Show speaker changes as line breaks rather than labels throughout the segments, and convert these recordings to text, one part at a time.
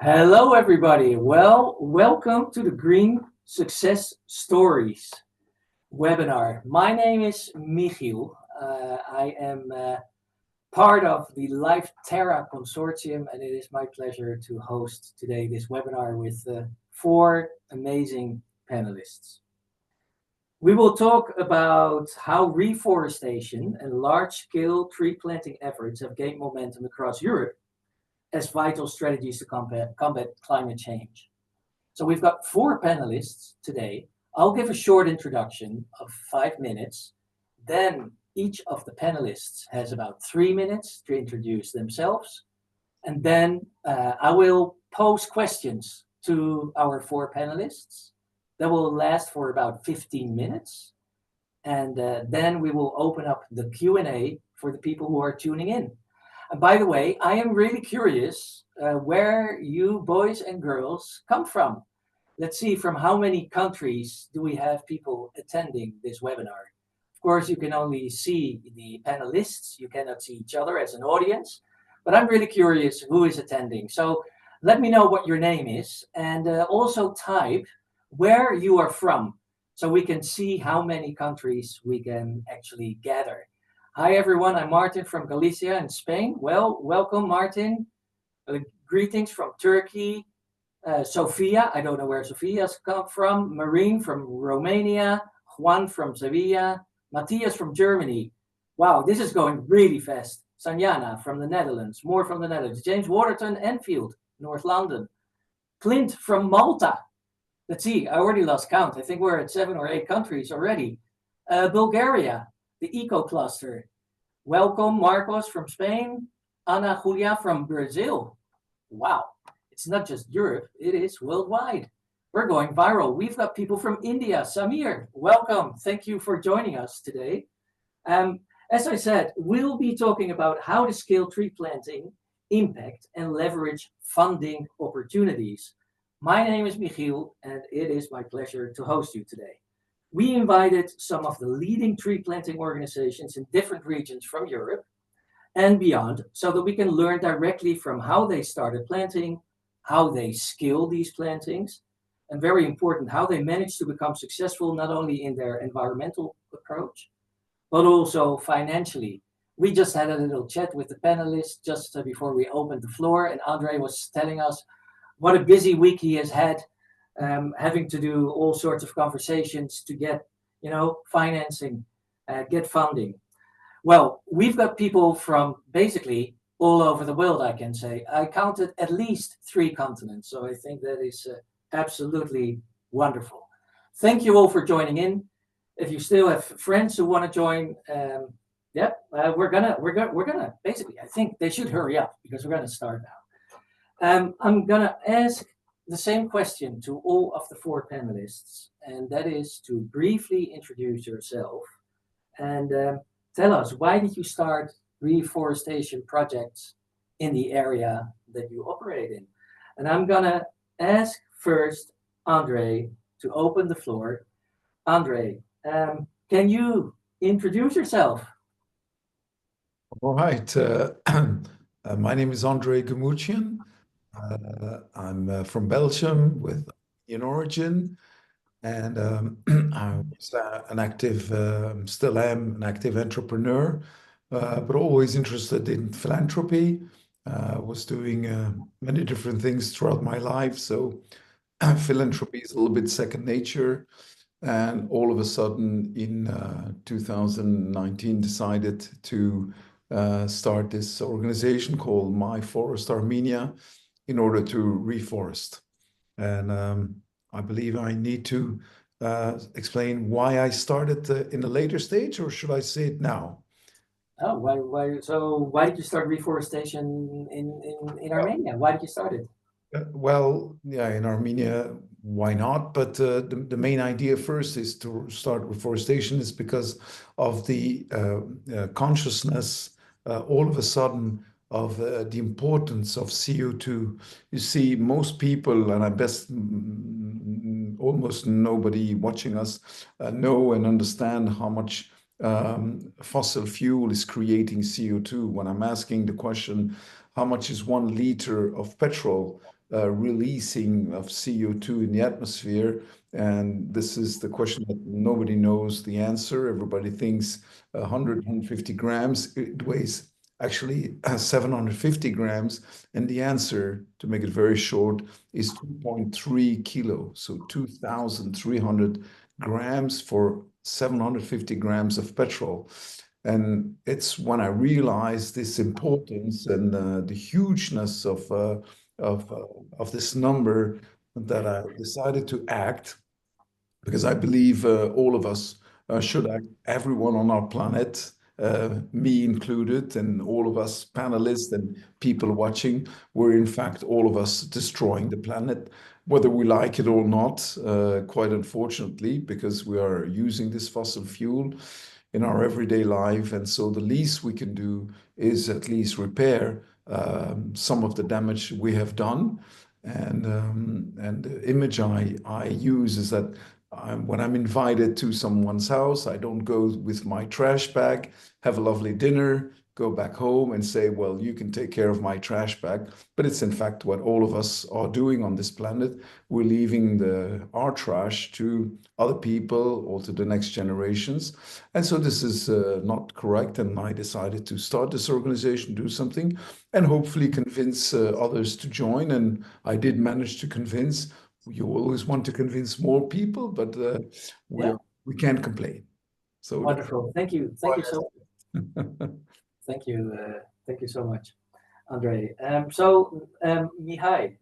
Hello, everybody. Well, welcome to the Green Success Stories webinar. My name is Michiel. I am part of the Live Terra consortium, and it is my pleasure to host today this webinar with four amazing panelists. We will talk about how reforestation and large-scale tree planting efforts have gained momentum across Europe as vital strategies to combat climate change. So we've got four panelists today. I'll give a short introduction of 5 minutes. Then each of the panelists has about 3 minutes to introduce themselves. And then I will pose questions to our four panelists that will last for about 15 minutes. And then we will open up the Q&A for the people who are tuning in. And by the way, I am really curious where you boys and girls come from. Let's see, from how many countries do we have people attending this webinar? Of course, you can only see the panelists. You cannot see each other as an audience. But I'm really curious who is attending. So let me know what your name is. And also type where you are from, so we can see how many countries we can actually gather. Hi, everyone. I'm Martin from Galicia in Spain. Well, welcome, Martin. Greetings from Turkey. Sofia, I don't know where Sofia's come from. Marine from Romania. Juan from Sevilla. Matthias from Germany. Wow, this is going really fast. Sanjana from the Netherlands. More from the Netherlands. James Waterton, Enfield, North London. Clint from Malta. Let's see, I already lost count. I think we're at 7 or 8 countries already. Bulgaria. The Eco Cluster. Welcome, Marcos from Spain. Ana Julia from Brazil. Wow, it's not just Europe, it is worldwide. We're going viral. We've got people from India. Samir, welcome. Thank you for joining us today. As I said, we'll be talking about how to scale tree planting, impact, and leverage funding opportunities. My name is Michiel, and it is my pleasure to host you today. We invited some of the leading tree planting organizations in different regions from Europe and beyond, so that we can learn directly from how they started planting, how they scale these plantings, and very important, how they managed to become successful not only in their environmental approach, but also financially. We just had a little chat with the panelists just before we opened the floor, and André was telling us what a busy week he has had, having to do all sorts of conversations to get, financing, get funding. Well, we've got people from basically all over the world, I can say. I counted at least 3 continents, so I think that is absolutely wonderful. Thank you all for joining in. If you still have friends who want to join, we're gonna basically, I think they should hurry up because we're gonna start now. I'm gonna ask the same question to all of the 4 panelists, and that is to briefly introduce yourself and tell us, why did you start reforestation projects in the area that you operate in? And I'm gonna ask first André to open the floor. André, can you introduce yourself?
All right. My name is André Gumuchdjian. I'm from Belgium with Armenian origin, and I was an active, still am an active entrepreneur, but always interested in philanthropy. Was doing many different things throughout my life, so philanthropy is a little bit second nature. And all of a sudden, in 2019, decided to start this organization called My Forest Armenia, in order to reforest. And I believe I need to explain why I started in a later stage, or should I say it now?
Oh, why did you start reforestation in Armenia? Why did you start it?
Well, yeah, in Armenia, why not? But the main idea first is to start reforestation is because of the consciousness all of a sudden of the importance of CO2. You see, most people, and I best almost nobody watching us know and understand how much fossil fuel is creating CO2. When I'm asking the question, how much is 1 liter of petrol releasing of CO2 in the atmosphere. And this is the question that nobody knows the answer. Everybody thinks 150 grams. It weighs actually 750 grams. And the answer, to make it very short, is 2.3 kilos. So 2,300 grams for 750 grams of petrol. And it's when I realized this importance and the hugeness of this number that I decided to act, because I believe all of us should act, everyone on our planet, me included, and all of us panelists and people watching, we're in fact all of us destroying the planet, whether we like it or not, quite unfortunately, because we are using this fossil fuel in our everyday life. And so the least we can do is at least repair some of the damage we have done. And the image I use is that when I'm invited to someone's house, I don't go with my trash bag, have a lovely dinner, go back home and say, well, you can take care of my trash bag. But it's in fact what all of us are doing on this planet. We're leaving our trash to other people or to the next generations. And so this is not correct. And I decided to start this organization, do something, and hopefully convince others to join. And I did manage to convince. You always want to convince more people, but we can't complain. So
wonderful. Thank you. Thank you so much. Thank you so much, André. Mihai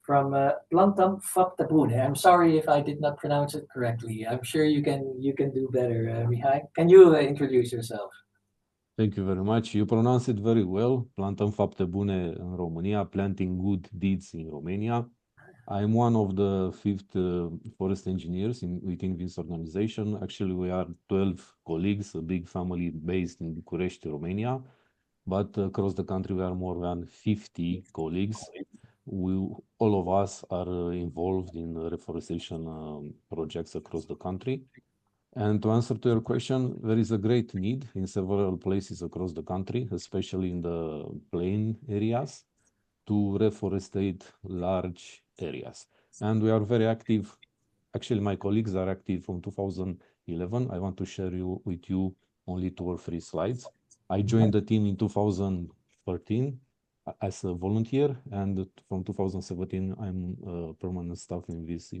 from Plantam, Fapte, Bune. I'm sorry if I did not pronounce it correctly. I'm sure you can do better, Mihai. Can you introduce yourself?
Thank you very much. You pronounce it very well. Plantăm fapte bune în România, planting good deeds in Romania. I'm one of the 5th forest engineers within this organization. Actually, we are 12 colleagues, a big family based in Bucharest, Romania. But across the country, we are more than 50 colleagues. All of us are involved in reforestation projects across the country. And to answer to your question, there is a great need in several places across the country, especially in the plain areas, to reforestate large areas. And we are very active. Actually, my colleagues are active from 2011. I want to share with you only 2 or 3 slides. I joined the team in 2013 as a volunteer, and from 2017, I'm a permanent staff in this,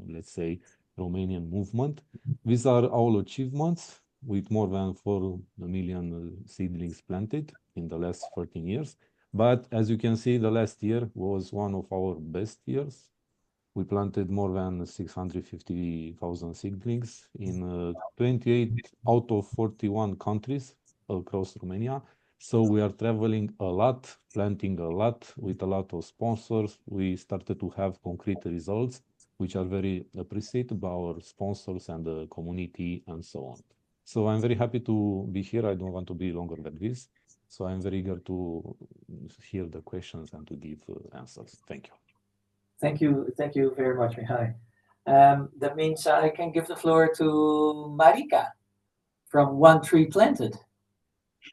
let's say, Romanian movement. These are all achievements with more than 4 million seedlings planted in the last 13 years. But as you can see, the last year was one of our best years. We planted more than 650,000 seedlings in 28 out of 41 countries across Romania. So we are traveling a lot, planting a lot with a lot of sponsors. We started to have concrete results, which are very appreciated by our sponsors and the community and so on. So I'm very happy to be here. I don't want to be longer than this. So I'm very eager to hear the questions and to give answers. Thank you.
Thank you very much, Mihai. That means I can give the floor to Marika from One Tree Planted.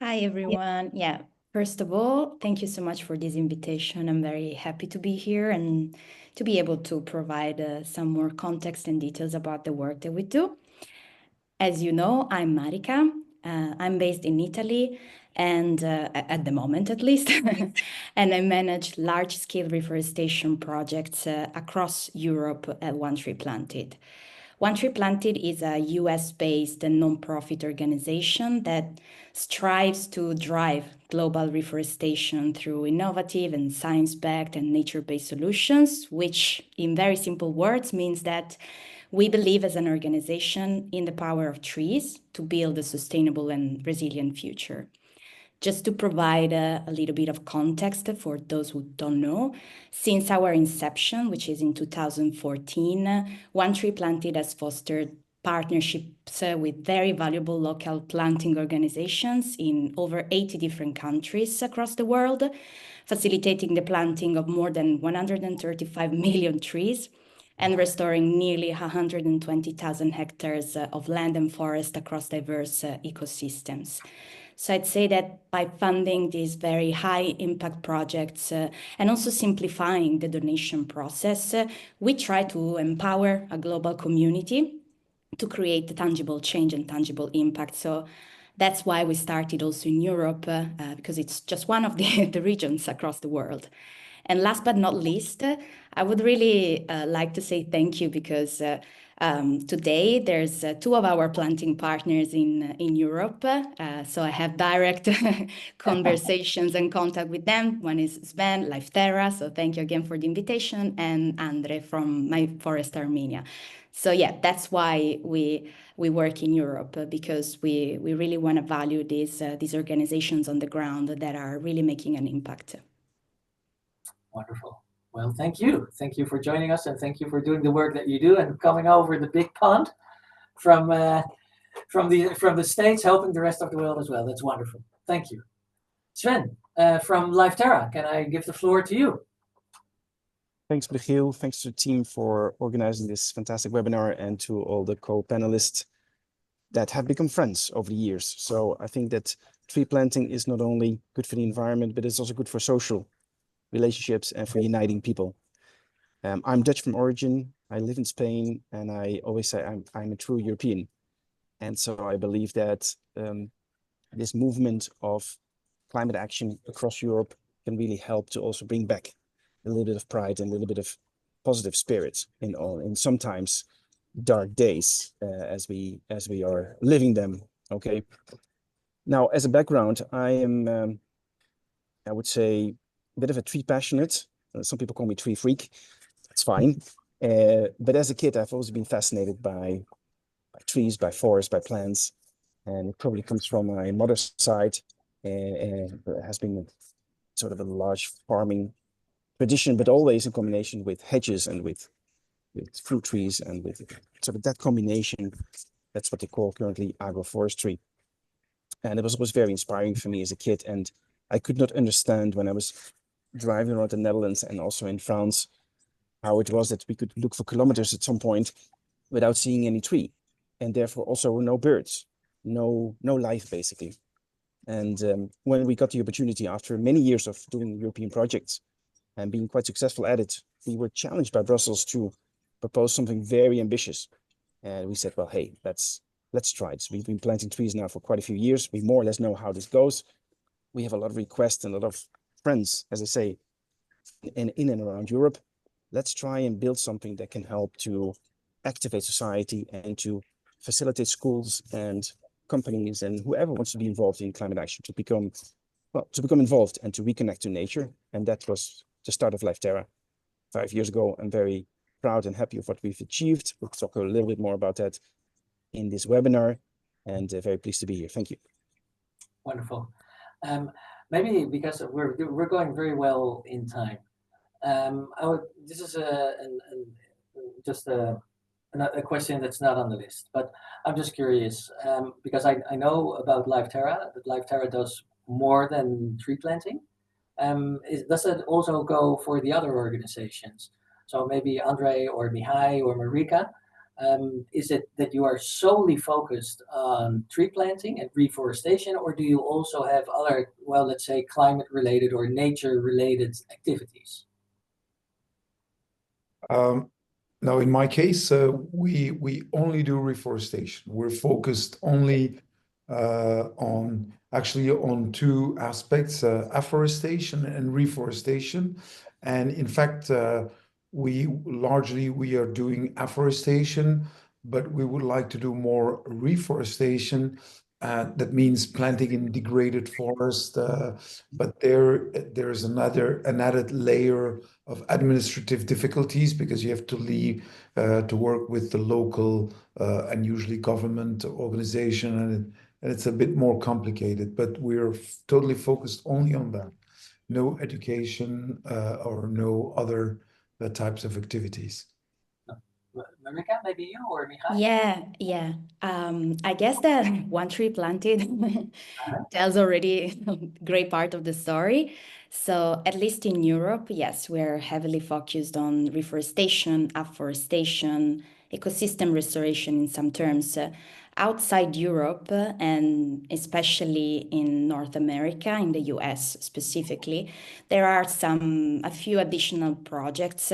Hi, everyone. Yeah, first of all, thank you so much for this invitation. I'm very happy to be here and to be able to provide some more context and details about the work that we do. As you know, I'm Marika. I'm based in Italy, and at the moment at least, and I manage large-scale reforestation projects across Europe at One Tree Planted. One Tree Planted is a US-based non-profit organization that strives to drive global reforestation through innovative and science-backed and nature-based solutions, which in very simple words means that we believe as an organization in the power of trees to build a sustainable and resilient future. Just to provide a little bit of context for those who don't know, since our inception, which is in 2014, One Tree Planted has fostered partnerships with very valuable local planting organizations in over 80 different countries across the world, facilitating the planting of more than 135 million trees and restoring nearly 120,000 hectares of land and forest across diverse ecosystems. So I'd say that by funding these very high impact projects and also simplifying the donation process, we try to empower a global community to create tangible change and tangible impact. So that's why we started also in Europe, because it's just one of the regions across the world. And last but not least, I would really like to say thank you, because today there's two of our planting partners in Europe. So I have direct conversations and contact with them. One is Sven, Terra. So thank you again for the invitation, and André from My Forest Armenia. So yeah, that's why we work in Europe, because we really want to value these organizations on the ground that are really making an impact.
Wonderful. Well, thank you. Thank you for joining us, and thank you for doing the work that you do and coming over the big pond from the States, helping the rest of the world as well. That's wonderful. Thank you. Sven, from Terra, can I give the floor to you?
Thanks, Michiel. Thanks to the team for organizing this fantastic webinar, and to all the co-panelists that have become friends over the years. So I think that tree planting is not only good for the environment, but it's also good for social relationships and for uniting people. I'm Dutch from origin. I live in Spain, and I always say I'm a true European. And so I believe that this movement of climate action across Europe can really help to also bring back a little bit of pride and a little bit of positive spirits in sometimes dark days as we are living them. Okay. Now, as a background, I am, I would say, a bit of a tree passionate. Some people call me tree freak. That's fine. But as a kid, I've always been fascinated by trees, by forests, by plants. And it probably comes from my mother's side. And it has been sort of a large farming tradition, but always in combination with hedges and with fruit trees, and with sort of that combination. That's what they call currently agroforestry. And it was very inspiring for me as a kid. And I could not understand, when I was driving around the Netherlands and also in France, how it was that we could look for kilometers at some point without seeing any tree, and therefore also no birds, no life basically. And when we got the opportunity, after many years of doing European projects and being quite successful at it, we were challenged by Brussels to propose something very ambitious. And we said, well, hey, let's try it. So we've been planting trees now for quite a few years. We more or less know how this goes. We have a lot of requests and a lot of friends, as I say, in and around Europe. Let's try and build something that can help to activate society and to facilitate schools and companies and whoever wants to be involved in climate action to become involved and to reconnect to nature. And that was the start of Terra 5 years ago. I'm very proud and happy of what we've achieved. We'll talk a little bit more about that in this webinar, and very pleased to be here. Thank you.
Wonderful. Maybe because we're going very well in time. This is just a question that's not on the list, but I'm just curious, because I know about Terra, that Terra does more than tree planting. Does it also go for the other organizations? So maybe André or Mihai or Marika, is it that you are solely focused on tree planting and reforestation, or do you also have other, well, let's say climate-related or nature-related activities?
Now, in my case, we only do reforestation. We're focused only on two aspects, afforestation and reforestation. And in fact, we are doing afforestation, but we would like to do more reforestation. That means planting in degraded forest, but there's an added layer of administrative difficulties, because you have to leave to work with the local and usually government organization, and it's a bit more complicated. But we're totally focused only on that. No education or no other types of activities.
Marika, maybe you or Mihai?
Yeah. I guess that one tree planted tells already a great part of the story. So at least in Europe, yes, we're heavily focused on reforestation, afforestation, ecosystem restoration in some terms. Outside Europe and especially in North America, in the US specifically, there are a few additional projects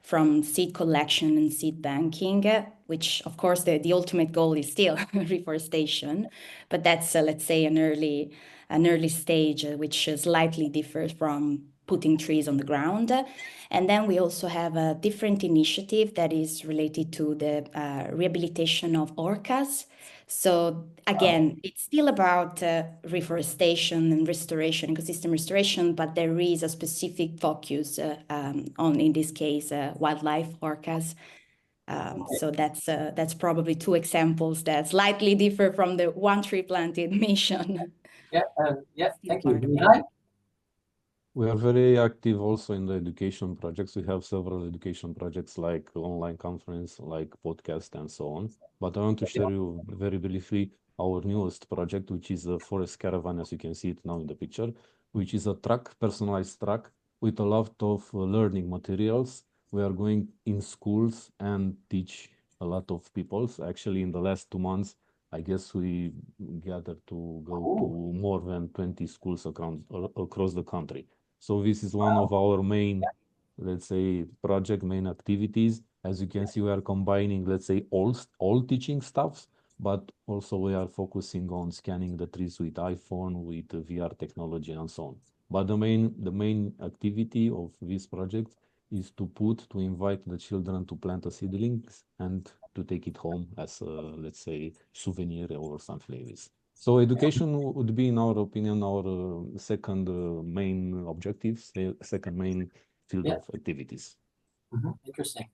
from seed collection and seed banking, which of course the ultimate goal is still reforestation, but that's let's say an early stage which slightly differs from putting trees on the ground. And then we also have a different initiative that is related to the rehabilitation of orcas. So again, it's still about reforestation and restoration, ecosystem restoration, but there is a specific focus on, in this case, wildlife orcas. So that's probably two examples that slightly differ from the one tree planted mission.
Yeah, thank you.
Part of it.
Mihai?
We are very active also in the education projects. We have several education projects like online conference, like podcast and so on. But I want to share you very briefly our newest project, which is a forest caravan, as you can see it now in the picture, which is a truck, personalized truck with a lot of learning materials. We are going in schools and teach a lot of people. So actually, in the last 2 months, I guess we gathered to go to more than 20 schools across the country. So this is one of our main, let's say, main activities. As you can see, we are combining, let's say, all teaching stuffs, but also we are focusing on scanning the trees with iPhone, with VR technology and so on. But the main activity of this project is to invite the children to plant a seedlings and to take it home as a, let's say, souvenir or something like this. So education would be, in our opinion, our second main objective, second main field of activities.
Interesting.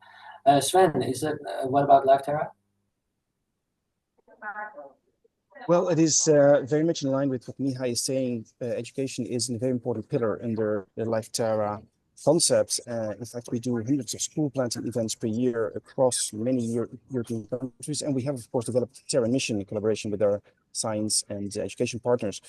Sven, what about Live Terra?
Well, it is very much in line with what Mihai is saying. Education is a very important pillar under the Live Terra concepts. In fact, we do hundreds of school planting events per year across many European countries. And we have, of course, developed Terra mission in collaboration with our science and education partners.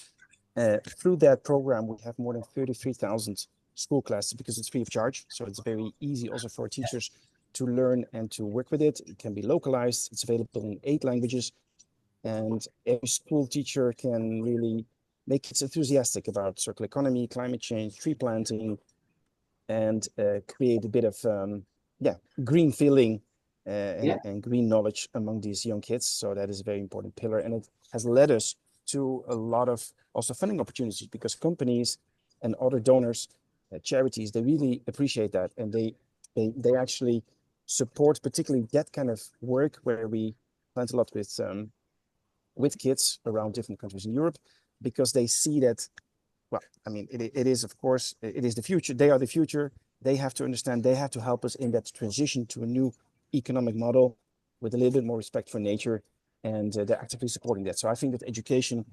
Through that program, we have more than 33,000 school classes because it's free of charge. So it's very easy also for teachers to learn and to work with it. It can be localized. It's available in 8 languages. And every school teacher can really make kids enthusiastic about circular economy, climate change, tree planting, and create a bit of green feeling and green knowledge among these young kids. So that is a very important pillar, and it has led us to a lot of also funding opportunities because companies and other donors, charities, they really appreciate that, and they actually support particularly that kind of work where we plant a lot with kids around different countries in Europe, because they see that. Well, I mean, it is, of course, it is the future. They are the future. They have to understand, they have to help us in that transition to a new economic model with a little bit more respect for nature, and they're actively supporting that. So I think that education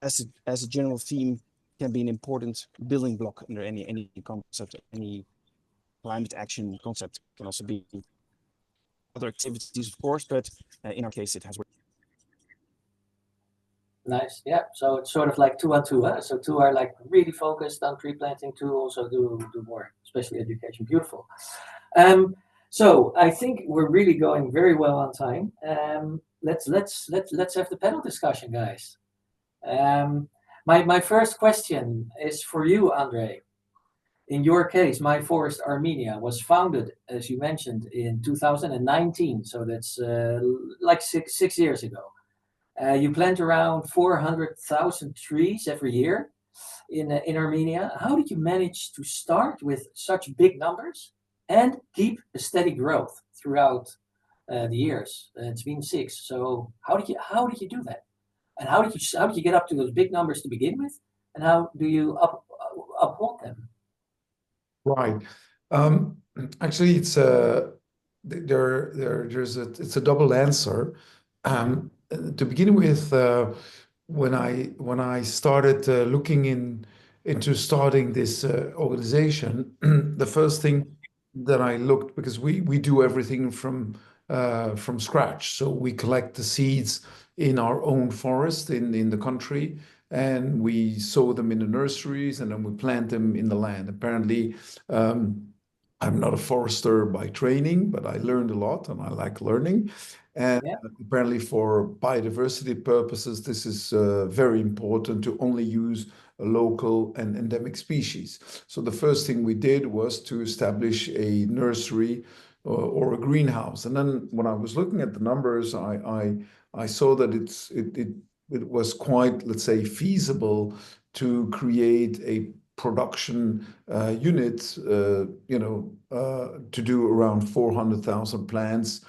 as a general theme can be an important building block under any concept, any climate action concept. Can also be other activities, of course, but in our case, it has worked.
Nice. Yeah. So it's sort of like 2 on 2. Huh? So 2 are like really focused on tree planting. 2 also do more, especially education. Beautiful. So I think we're really going very well on time. Let's have the panel discussion, guys. My first question is for you, André. In your case, My Forest Armenia was founded, as you mentioned, in 2019. So that's like six years ago. You plant around 400,000 trees every year in Armenia. How did you manage to start with such big numbers and keep a steady growth throughout the years? It's been 6. So how did you do that? And how did you get up to those big numbers to begin with? And how do you uphold them?
Right. Actually, it's it's a double answer. To begin with, when I started looking into starting this organization, the first thing that I looked, because we do everything from scratch. So we collect the seeds in our own forest in the country, and we sow them in the nurseries, and then we plant them in the land. Apparently, I'm not a forester by training, but I learned a lot and I like learning. And apparently for biodiversity purposes, this is very important to only use a local and endemic species. So the first thing we did was to establish a nursery or a greenhouse. And then when I was looking at the numbers, I saw that it was quite, let's say, feasible to create a production unit, to do around 400,000 plants,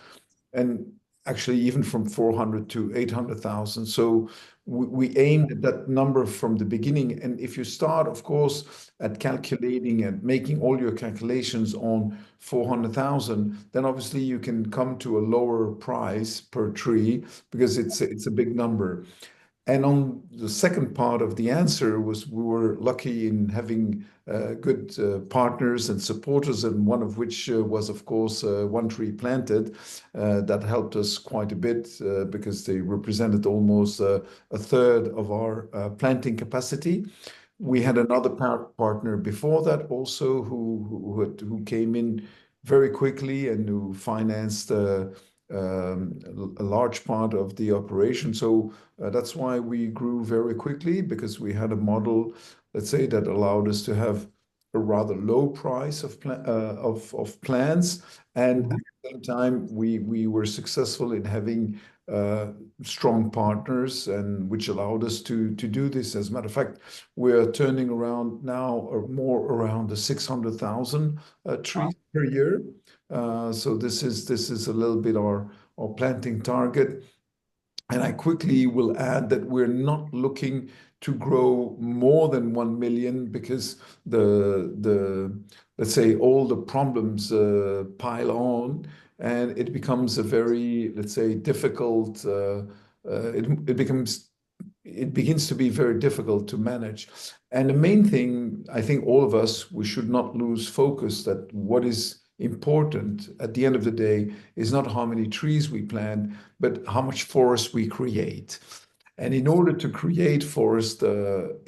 and actually even from 400 to 800,000. So we aimed at that number from the beginning. And if you start, of course, at calculating and making all your calculations on 400,000, then obviously you can come to a lower price per tree because it's a big number. And on the second part of the answer was we were lucky in having good partners and supporters, and one of which was, of course, One Tree Planted. That helped us quite a bit because they represented almost a third of our planting capacity. We had another partner before that also who came in very quickly and who financed a large part of the operation. So that's why we grew very quickly, because we had a model, let's say, that allowed us to have a rather low price of plants, and at the same time we were successful in having strong partners, and which allowed us to do this. As a matter of fact, we're turning around now or more around the 600,000 trees per year. So this is a little bit our planting target. And I quickly will add that we're not looking to grow more than 1 million, because let's say all the problems pile on, and it becomes a very, let's say, difficult. It begins to be very difficult to manage. And the main thing, I think all of us, we should not lose focus that what is important at the end of the day is not how many trees we plant, but how much forest we create. And in order to create forest, and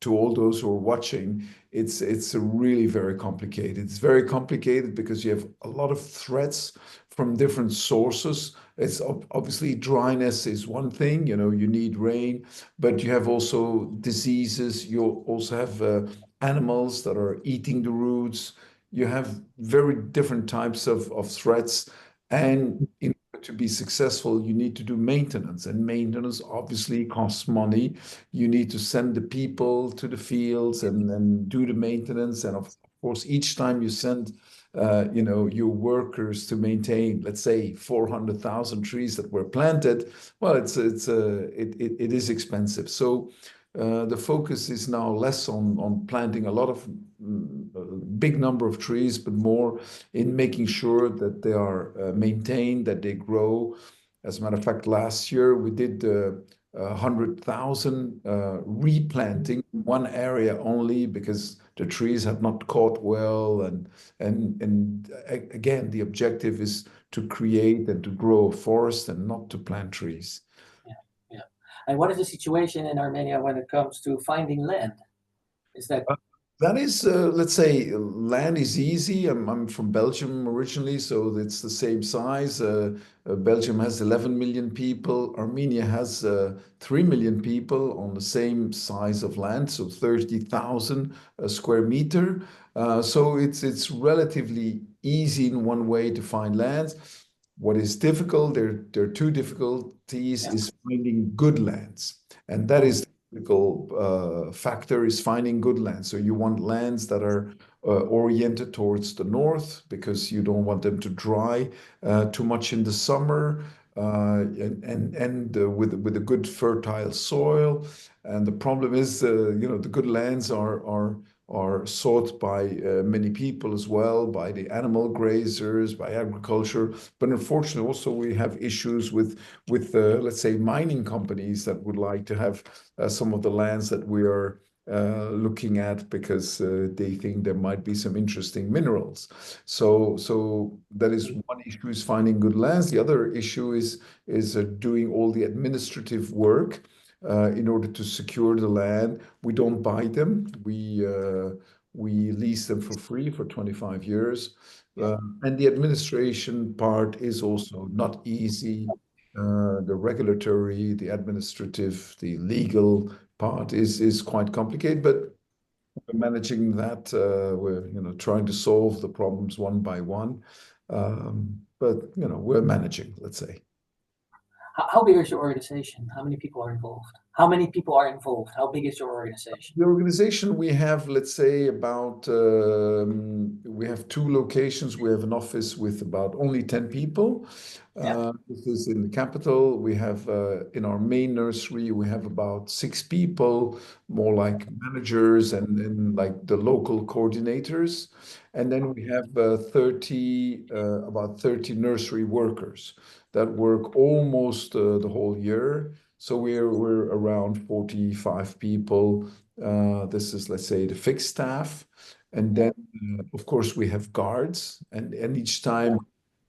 to all those who are watching, it's really very complicated. It's very complicated because you have a lot of threats from different sources. It's obviously dryness is one thing, you need rain, but you have also diseases. You also have animals that are eating the roots. You have very different types of threats. And in order to be successful, you need to do maintenance. And maintenance obviously costs money. You need to send the people to the fields and do the maintenance. And of course, each time you send your workers to maintain, let's say, 400,000 trees that were planted, well, it is expensive. So the focus is now less on planting a lot of big number of trees, but more in making sure that they are maintained, that they grow. As a matter of fact, last year we did 100,000 replanting in one area only, because the trees had not caught well. And again, the objective is to create and to grow a forest and not to plant trees.
Yeah. And what is the situation in Armenia when it comes to finding land? Is that
That is, let's say, land is easy. I'm from Belgium originally, so it's the same size. Belgium has 11 million people. Armenia has 3 million people on the same size of land, so 30,000 square meter. So it's relatively easy in one way to find lands. What is difficult, there are two difficulties, is finding good lands. And that is critical factor, is finding good land. So you want lands that are oriented towards the north, because you don't want them to dry too much in the summer, and with a good fertile soil. And the problem is, the good lands are sought by many people as well, by the animal grazers, by agriculture. But unfortunately, also we have issues with let's say, mining companies that would like to have some of the lands that we are looking at, because they think there might be some interesting minerals. So that is one issue, is finding good lands. The other issue is doing all the administrative work in order to secure the land. We don't buy them. We lease them for free for 25 years. And the administration part is also not easy. The regulatory, the administrative, the legal part is quite complicated, but we're managing that. We're trying to solve the problems one by one. But we're managing, let's say.
How big is your organization? How many people are involved? How many people are involved? How big is your organization?
The organization, we have, let's say, about, we have 2 locations. We have an office with about only 10 people. This is in the capital. We have, in our main nursery, we have about 6 people, more like managers and like the local coordinators. And then we have about 30 nursery workers that work almost the whole year. So we're around 45 people. This is, let's say, the fixed staff. And then, of course, we have guards. And each time,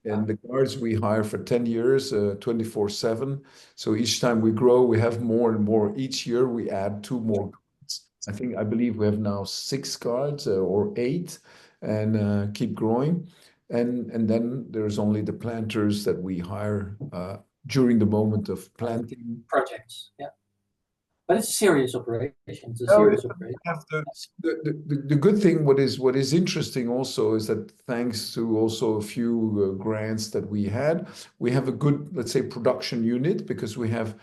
and the guards we hire for 10 years, 24/7. So each time we grow, we have more and more. Each year, we add 2 more guards. I believe we have now 6 guards or 8 and keep growing. And then there's only the planters that we hire during the moment of planting.
Projects, yeah. But it's a serious operation. It's a serious operation.
The good thing, what is interesting also is that thanks to also a few grants that we had, we have a good, let's say, production unit, because we have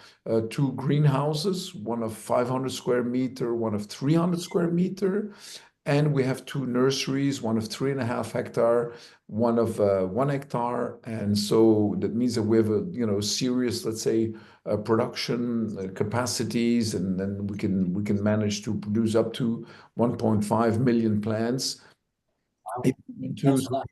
2 greenhouses, one of 500 square meter, one of 300 square meter. And we have 2 nurseries, one of 3.5 hectare, one of 1 hectare. And so that means that we have a serious, let's say, production capacities, and then we can manage to produce up to 1.5 million plants.
Wow. That's a lot.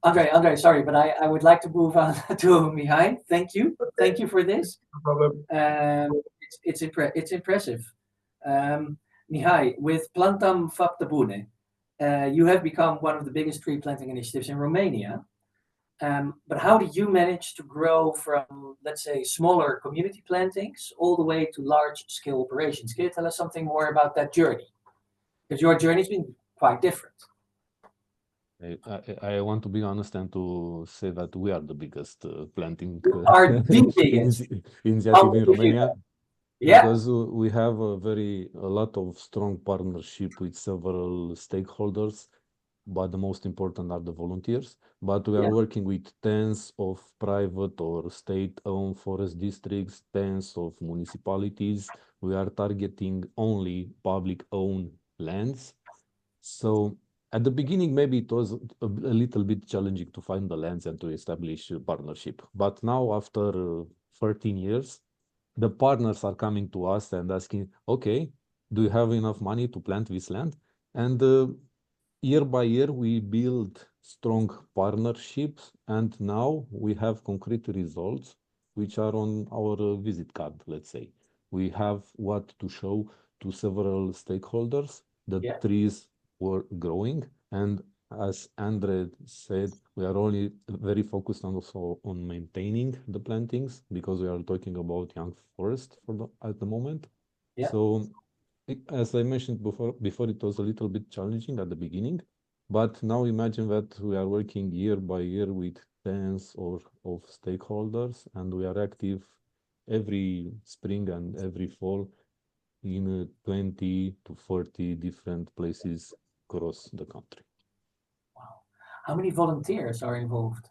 André, sorry, but I would like to move on to Mihai. Thank you. Thank you for this.
No problem.
It's impressive. Mihai, with Plantam Fapte Bune, you have become one of the biggest tree planting initiatives in Romania. But how do you manage to grow from, let's say, smaller community plantings all the way to large-scale operations? Can you tell us something more about that journey? Because your journey's been quite different.
I want to be honest and to say that we are the biggest planting initiative in Romania.
Yeah.
Because we have a lot of strong partnership with several stakeholders, but the most important are the volunteers. But we are working with tens of private or state-owned forest districts, tens of municipalities. We are targeting only public-owned lands. So at the beginning, maybe it was a little bit challenging to find the lands and to establish a partnership. But now, after 13 years, the partners are coming to us and asking, okay, do you have enough money to plant this land? And year by year, we build strong partnerships, and now we have concrete results, which are on our visit card, let's say. We have what to show to several stakeholders. The trees were growing, and as André said, we are only very focused also on maintaining the plantings, because we are talking about young forest at the moment. Yeah. So, as I mentioned before, it was a little bit challenging at the beginning, but now imagine that we are working year by year with tens of stakeholders, and we are active every spring and every fall in 20 to 40 different places across the country.
How many volunteers are involved?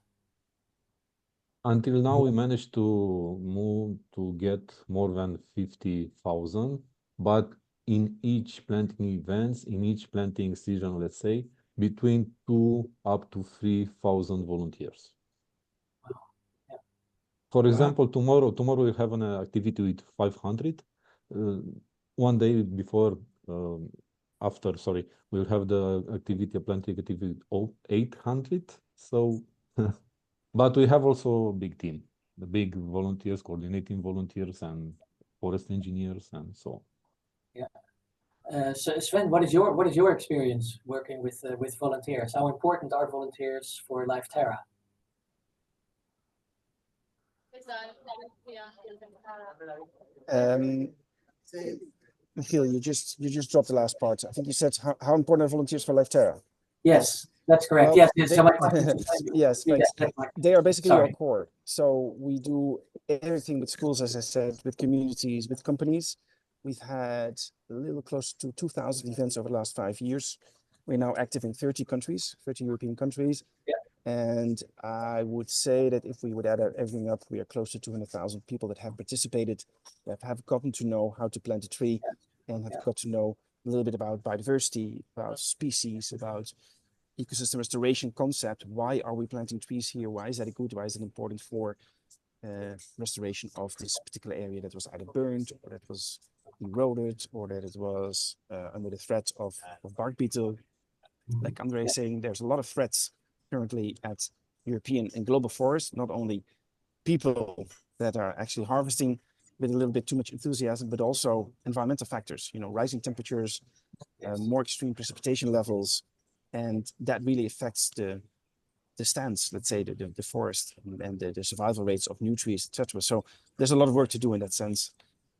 Until now, we managed to get more than 50,000, but in each planting events, in each planting season, let's say, between 2 up to 3,000 volunteers.
Wow. Yeah.
For example, tomorrow we have an activity with 500. One day before, we'll have the planting activity of 800. So, but we have also a big team, the big volunteers, coordinating volunteers and forest engineers and so on.
Yeah. So Sven, what is your experience working with volunteers? How important are volunteers for Life Terra?
Michiel, you just dropped the last part. I think you said how important are volunteers for Terra?
Yes, that's correct.
Well,
Yes, yes.
they-
So my question is,
yes,
yeah,
thanks.
that's my-
They are basically our
Sorry.
core. So we do everything with schools, as I said, with communities, with companies. We've had a little close to 2,000 events over the last 5 years. We're now active in 30 countries, 30 European countries.
Yeah.
And I would say that if we would add everything up, we are close to 200,000 people that have participated, that have gotten to know how to plant a tree and have got to know a little bit about biodiversity, about species, about ecosystem restoration concept. Why are we planting trees here? Why is that good? Why is it important for restoration of this particular area that was either burned or that was eroded or that it was under the threat of bark beetle? Like André is saying, there's a lot of threats currently at European and global forests, not only people that are actually harvesting with a little bit too much enthusiasm, but also environmental factors, rising temperatures, more extreme precipitation levels, and that really affects the stands, let's say, the forest and the survival rates of new trees, etc. So there's a lot of work to do in that sense.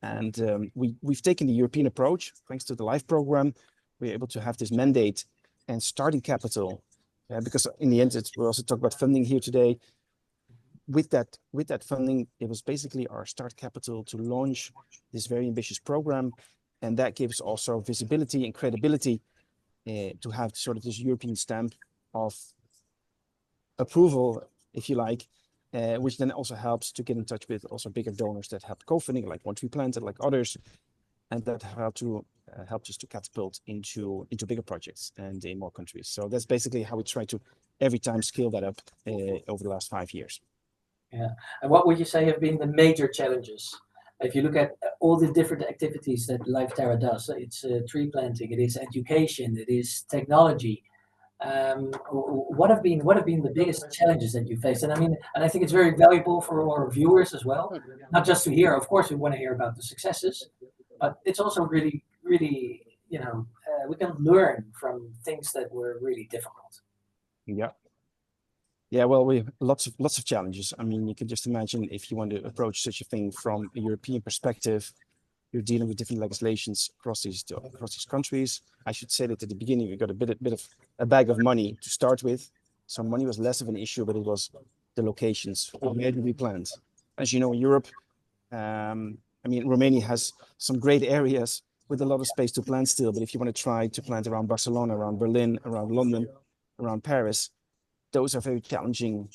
And we've taken the European approach, thanks to the LIFE program. We're able to have this mandate and starting capital, because in the end, we also talk about funding here today. With that funding, it was basically our start capital to launch this very ambitious program. And that gives also visibility and credibility to have sort of this European stamp of approval, if you like, which then also helps to get in touch with also bigger donors that help co-funding, like One Tree Planted, like others, and that help us to catapult into bigger projects and in more countries. So that's basically how we try to every time scale that up over the last 5 years.
Yeah, and what would you say have been the major challenges? If you look at all the different activities that Terra does, it's tree planting, it is education, it is technology. What have been the biggest challenges that you faced? And I think it's very valuable for our viewers as well, not just to hear. Of course, we want to hear about the successes, but it's also really, we can learn from things that were really difficult.
Yeah. Yeah, well, we have lots of challenges. I mean, you can just imagine if you want to approach such a thing from a European perspective, you're dealing with different legislations across these countries. I should say that at the beginning we got a bit of a bag of money to start with. So money was less of an issue, but it was the locations. Where do we plant? As you know, in Europe, Romania has some great areas with a lot of space to plant still. But if you want to try to plant around Barcelona, around Berlin, around London, around Paris, those are very challenging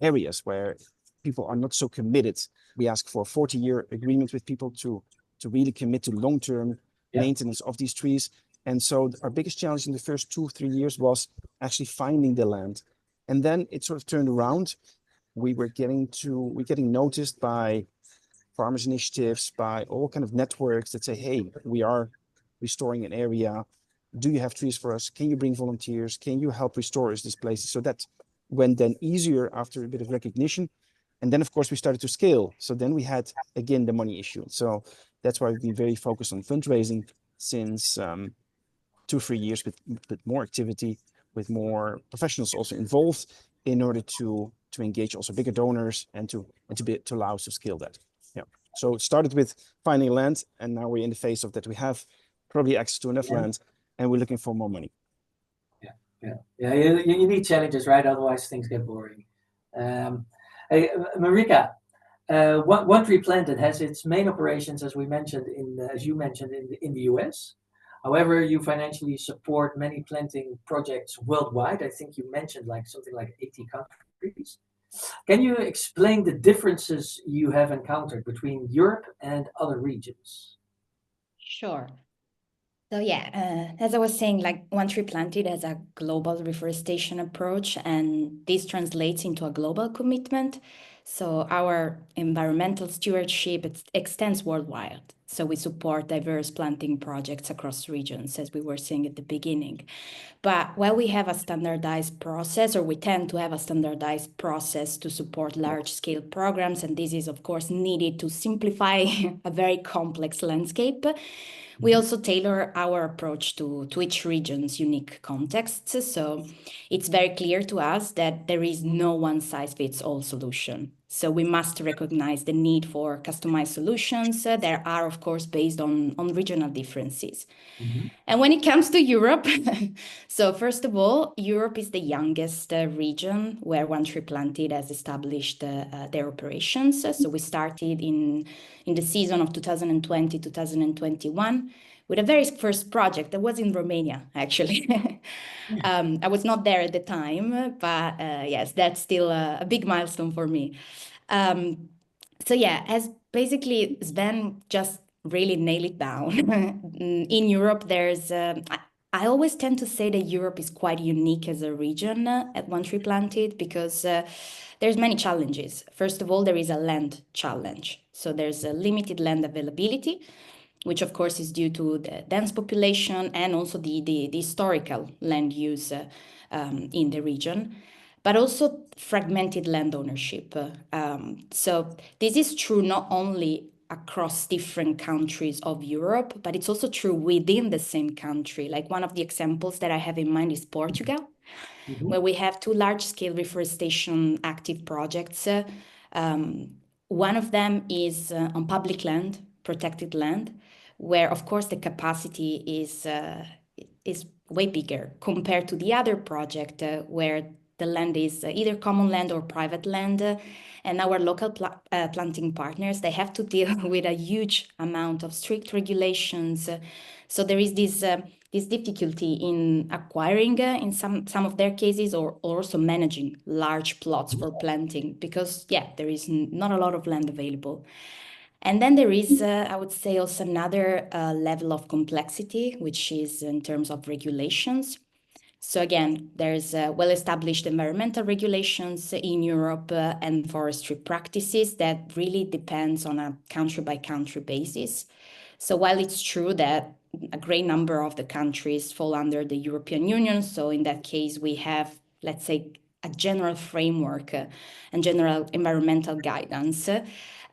areas where people are not so committed. We ask for a 40-year agreement with people to really commit to long-term maintenance of these trees. And so our biggest challenge in the first 2-3 years was actually finding the land. And then it sort of turned around. We're getting noticed by farmers initiatives, by all kind of networks that say, hey, we are restoring an area. Do you have trees for us? Can you bring volunteers? Can you help restore us these places? So that went then easier after a bit of recognition. And then, of course, we started to scale. So then we had, again, the money issue. So that's why we've been very focused on fundraising since 2-3 years with more activity, with more professionals also involved in order to engage also bigger donors and to allow us to scale that. Yeah. So it started with finding land, and now we're in the phase of that we have probably access to enough land, and we're looking for more money.
Yeah. You need challenges, right? Otherwise, things get boring. Hey, Marika, One Tree Planted has its main operations, as you mentioned, in the US. However, you financially support many planting projects worldwide. I think you mentioned something like 80 countries. Can you explain the differences you have encountered between Europe and other regions?
Sure. So as I was saying, One Tree Planted has a global reforestation approach, and this translates into a global commitment. So our environmental stewardship extends worldwide. So we support diverse planting projects across regions, as we were saying at the beginning. But while we have a standardized process, or we tend to have a standardized process to support large-scale programs, and this is, of course, needed to simplify a very complex landscape, we also tailor our approach to each region's unique contexts. So it's very clear to us that there is no one-size-fits-all solution. So we must recognize the need for customized solutions that are, of course, based on regional differences. And when it comes to Europe, so first of all, Europe is the youngest region where One Tree Planted has established their operations. So we started in the season of 2020-2021 with a very first project that was in Romania, actually. I was not there at the time, but yes, that's still a big milestone for me. So yeah, as basically Sven just really nailed it down. In Europe, there's, I always tend to say that Europe is quite unique as a region at One Tree Planted because there's many challenges. First of all, there is a land challenge. So there's a limited land availability, which of course is due to the dense population and also the historical land use in the region, but also fragmented land ownership. So this is true not only across different countries of Europe, but it's also true within the same country. Like one of the examples that I have in mind is Portugal, where we have two large-scale reforestation active projects. One of them is on public land, protected land, where of course the capacity is way bigger compared to the other project where the land is either common land or private land. And our local planting partners, they have to deal with a huge amount of strict regulations. So there is this difficulty in acquiring, in some of their cases, or also managing large plots for planting because, yeah, there is not a lot of land available. And then there is, I would say, also another level of complexity, which is in terms of regulations. So again, there's well-established environmental regulations in Europe and forestry practices that really depends on a country-by-country basis. So while it's true that a great number of the countries fall under the European Union, so in that case we have, let's say, a general framework and general environmental guidance.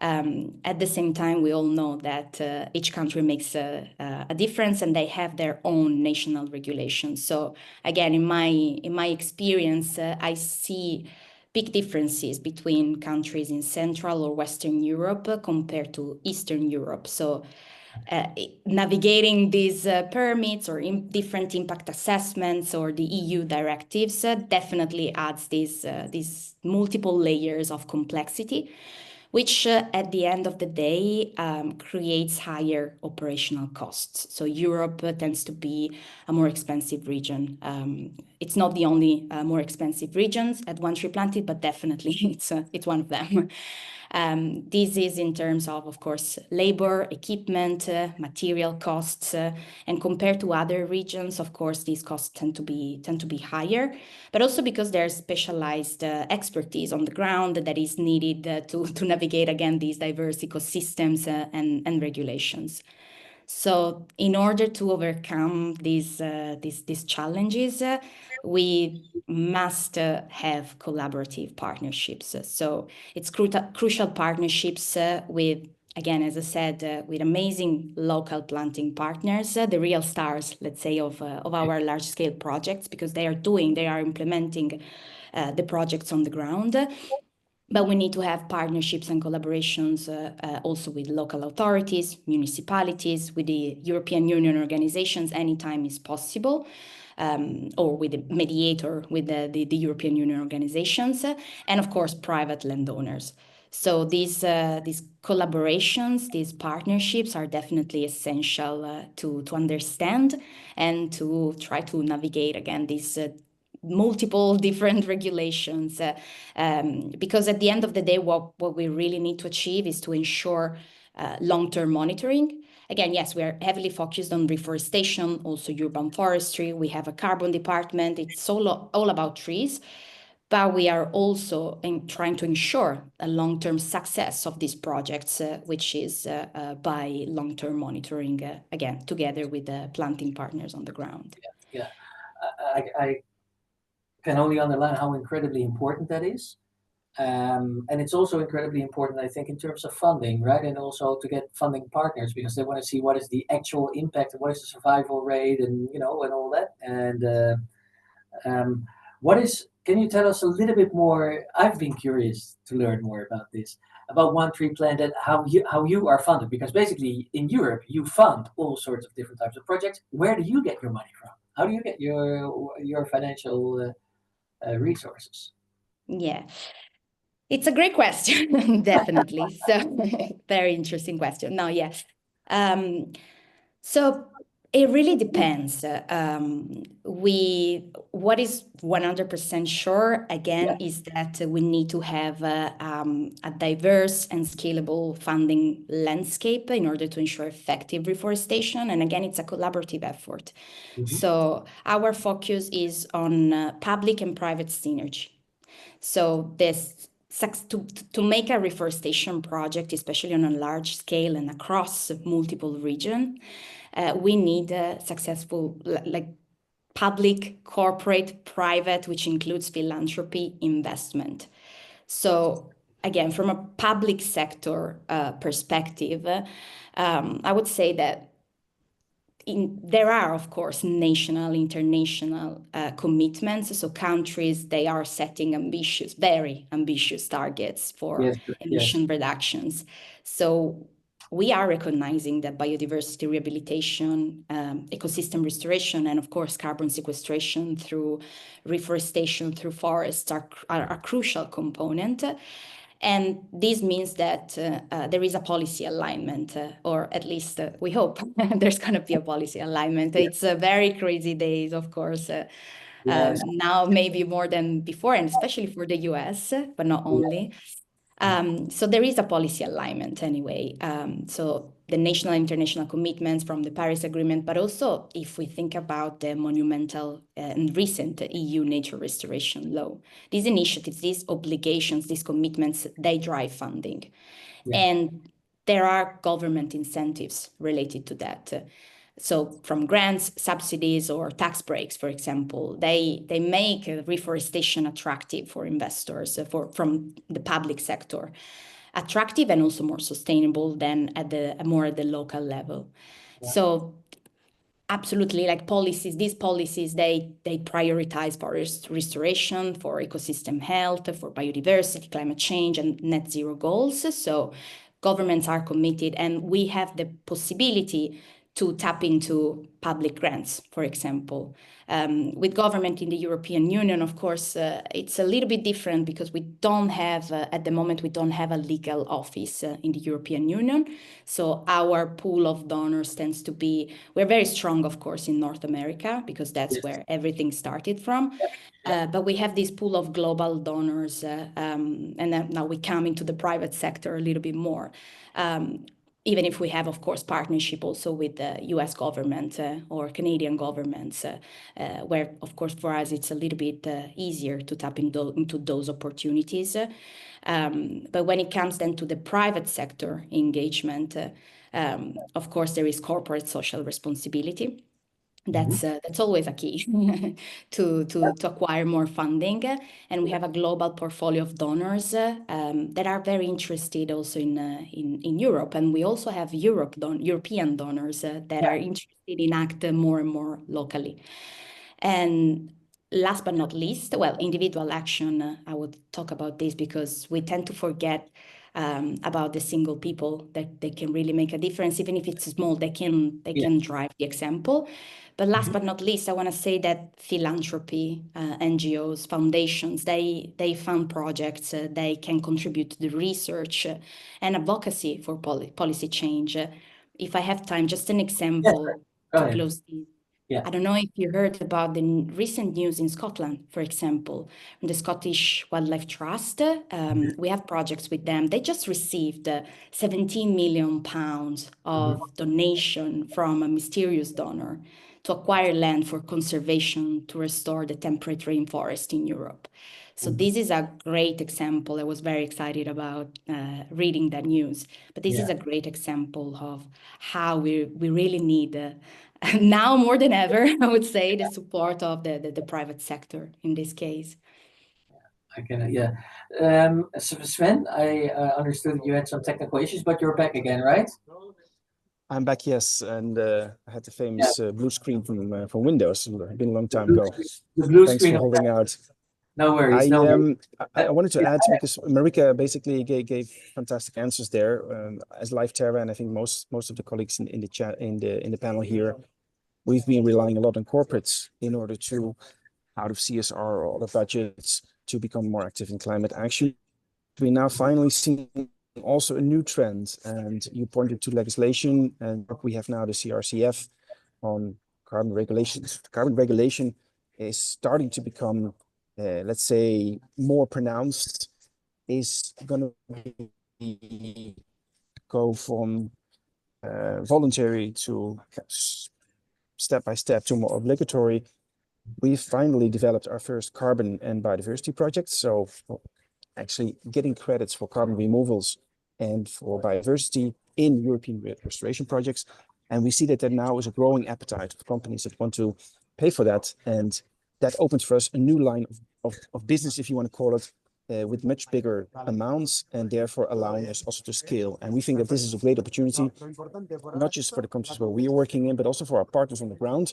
At the same time, we all know that each country makes a difference and they have their own national regulations. So again, in my experience, I see big differences between countries in Central or Western Europe compared to Eastern Europe. So navigating these permits or different impact assessments or the EU directives definitely adds these multiple layers of complexity, which at the end of the day creates higher operational costs. So Europe tends to be a more expensive region. It's not the only more expensive regions at One Tree Planted, but definitely it's one of them. This is in terms of course, labor, equipment, material costs, and compared to other regions, of course, these costs tend to be higher, but also because there's specialized expertise on the ground that is needed to navigate again these diverse ecosystems and regulations. So in order to overcome these challenges, we must have collaborative partnerships. So it's crucial partnerships with, again, as I said, with amazing local planting partners, the real stars, let's say, of our large-scale projects, because they are implementing the projects on the ground. But we need to have partnerships and collaborations also with local authorities, municipalities, with the European Union organizations anytime is possible, or with a mediator with the European Union organizations, and of course, private landowners. So these collaborations, these partnerships are definitely essential to understand and to try to navigate again these multiple different regulations, because at the end of the day, what we really need to achieve is to ensure long-term monitoring. Again, yes, we are heavily focused on reforestation, also urban forestry. We have a carbon department. It's all about trees, but we are also trying to ensure a long-term success of these projects, which is by long-term monitoring, again, together with the planting partners on the ground.
Yeah. I can only underline how incredibly important that is. And it's also incredibly important, I think, in terms of funding, right? And also to get funding partners, because they want to see what is the actual impact, what is the survival rate, and and all that. And what is can you tell us a little bit more? I've been curious to learn more about this, about One Tree Planted, how you are funded, because basically in Europe you fund all sorts of different types of projects. Where do you get your money from? How do you get your financial resources?
Yeah, it's a great question, definitely. So very interesting question. No, yes. So it really depends. What is 100% sure, again, is that we need to have a diverse and scalable funding landscape in order to ensure effective reforestation. And again, it's a collaborative effort. So our focus is on public and private synergy. So this to make a reforestation project, especially on a large scale and across multiple regions, we need a successful public, corporate, private, which includes philanthropy investment. So again, from a public sector perspective, I would say that there are, of course, national, international commitments. So countries, they are setting ambitious, very ambitious targets for emission reductions. So we are recognizing that biodiversity rehabilitation, ecosystem restoration, and of course, carbon sequestration through reforestation, through forests are a crucial component. And this means that there is a policy alignment, or at least we hope there's going to be a policy alignment. It's very crazy days, of course, now maybe more than before, and especially for the US, but not only. So there is a policy alignment anyway. So the national and international commitments from the Paris Agreement, but also if we think about the monumental and recent EU nature restoration law, these initiatives, these obligations, these commitments, they drive funding. And there are government incentives related to that. So from grants, subsidies, or tax breaks, for example, they make reforestation attractive for investors from the public sector, attractive and also more sustainable than at the local level. So absolutely, like policies, these policies, they prioritize forest restoration, for ecosystem health, for biodiversity, climate change, and net zero goals. So governments are committed, and we have the possibility to tap into public grants, for example. With government in the European Union, of course, it's a little bit different because we don't have, at the moment, we don't have a legal office in the European Union. So our pool of donors tends to be, we're very strong, of course, in North America, because that's where everything started from. But we have this pool of global donors, and then now we come into the private sector a little bit more. Even if we have, of course, partnership also with the US government or Canadian governments, where, of course, for us, it's a little bit easier to tap into those opportunities. But when it comes then to the private sector engagement, of course, there is corporate social responsibility. That's always a key to acquire more funding, and we have a global portfolio of donors that are very interested also in Europe, and we also have European donors that are interested in acting more and more locally. And last but not least, well, individual action. I would talk about this because we tend to forget about the single people that they can really make a difference, even if it's small. They can drive the example. But last but not least, I want to say that philanthropy, NGOs, foundations, they fund projects. They can contribute to the research and advocacy for policy change. If I have time, just an example to close this. I don't know if you heard about the recent news in Scotland, for example, the Scottish Wildlife Trust. We have projects with them. They just received 17 million pounds of donation from a mysterious donor to acquire land for conservation to restore the temperate rainforest in Europe. So this is a great example. I was very excited about reading that news. But this is a great example of how we really need now more than ever, I would say, the support of the private sector in this case.
Sven, I understood you had some technical issues, but you're back again, right?
I'm back, yes, and I had the famous blue screen from Windows. It's been a long time ago.
The blue
Thanks
screen
for holding out.
No worries. No worries.
I wanted to add, because Marika basically gave fantastic answers there. As Live Terra, and I think most of the colleagues in the chat in the panel here, we've been relying a lot on corporates in order to, out of CSR or other budgets, to become more active in climate action. We now finally see also a new trend, and you pointed to legislation, and we have now the CRCF on carbon regulations. Carbon regulation is starting to become, let's say, more pronounced, is going to go from voluntary to step by step to more obligatory. We've finally developed our first carbon and biodiversity project. So actually getting credits for carbon removals and for biodiversity in European restoration projects. And we see that there now is a growing appetite of companies that want to pay for that. And that opens for us a new line of business, if you want to call it, with much bigger amounts, and therefore allowing us also to scale. And we think that this is a great opportunity, not just for the countries where we are working in, but also for our partners on the ground.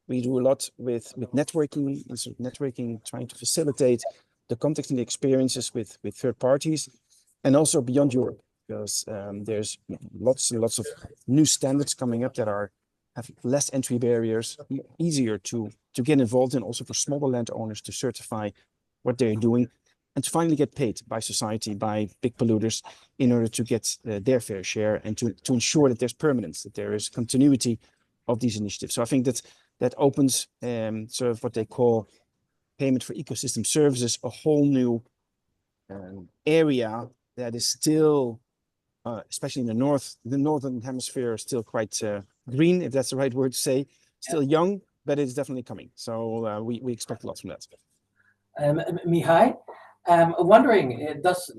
We do a lot with networking, and sort of networking, trying to facilitate the context and the experiences with third parties, and also beyond Europe, because there's lots and lots of new standards coming up that have less entry barriers, easier to get involved in, also for smaller landowners to certify what they're doing, and to finally get paid by society, by big polluters, in order to get their fair share, and to ensure that there's permanence, that there is continuity of these initiatives. So I think that opens sort of what they call payment for ecosystem services, a whole new area that is still, especially in the northern hemisphere, still quite green, if that's the right word to say, still young, but it's definitely coming. So we expect a lot from that.
Mihai, wondering,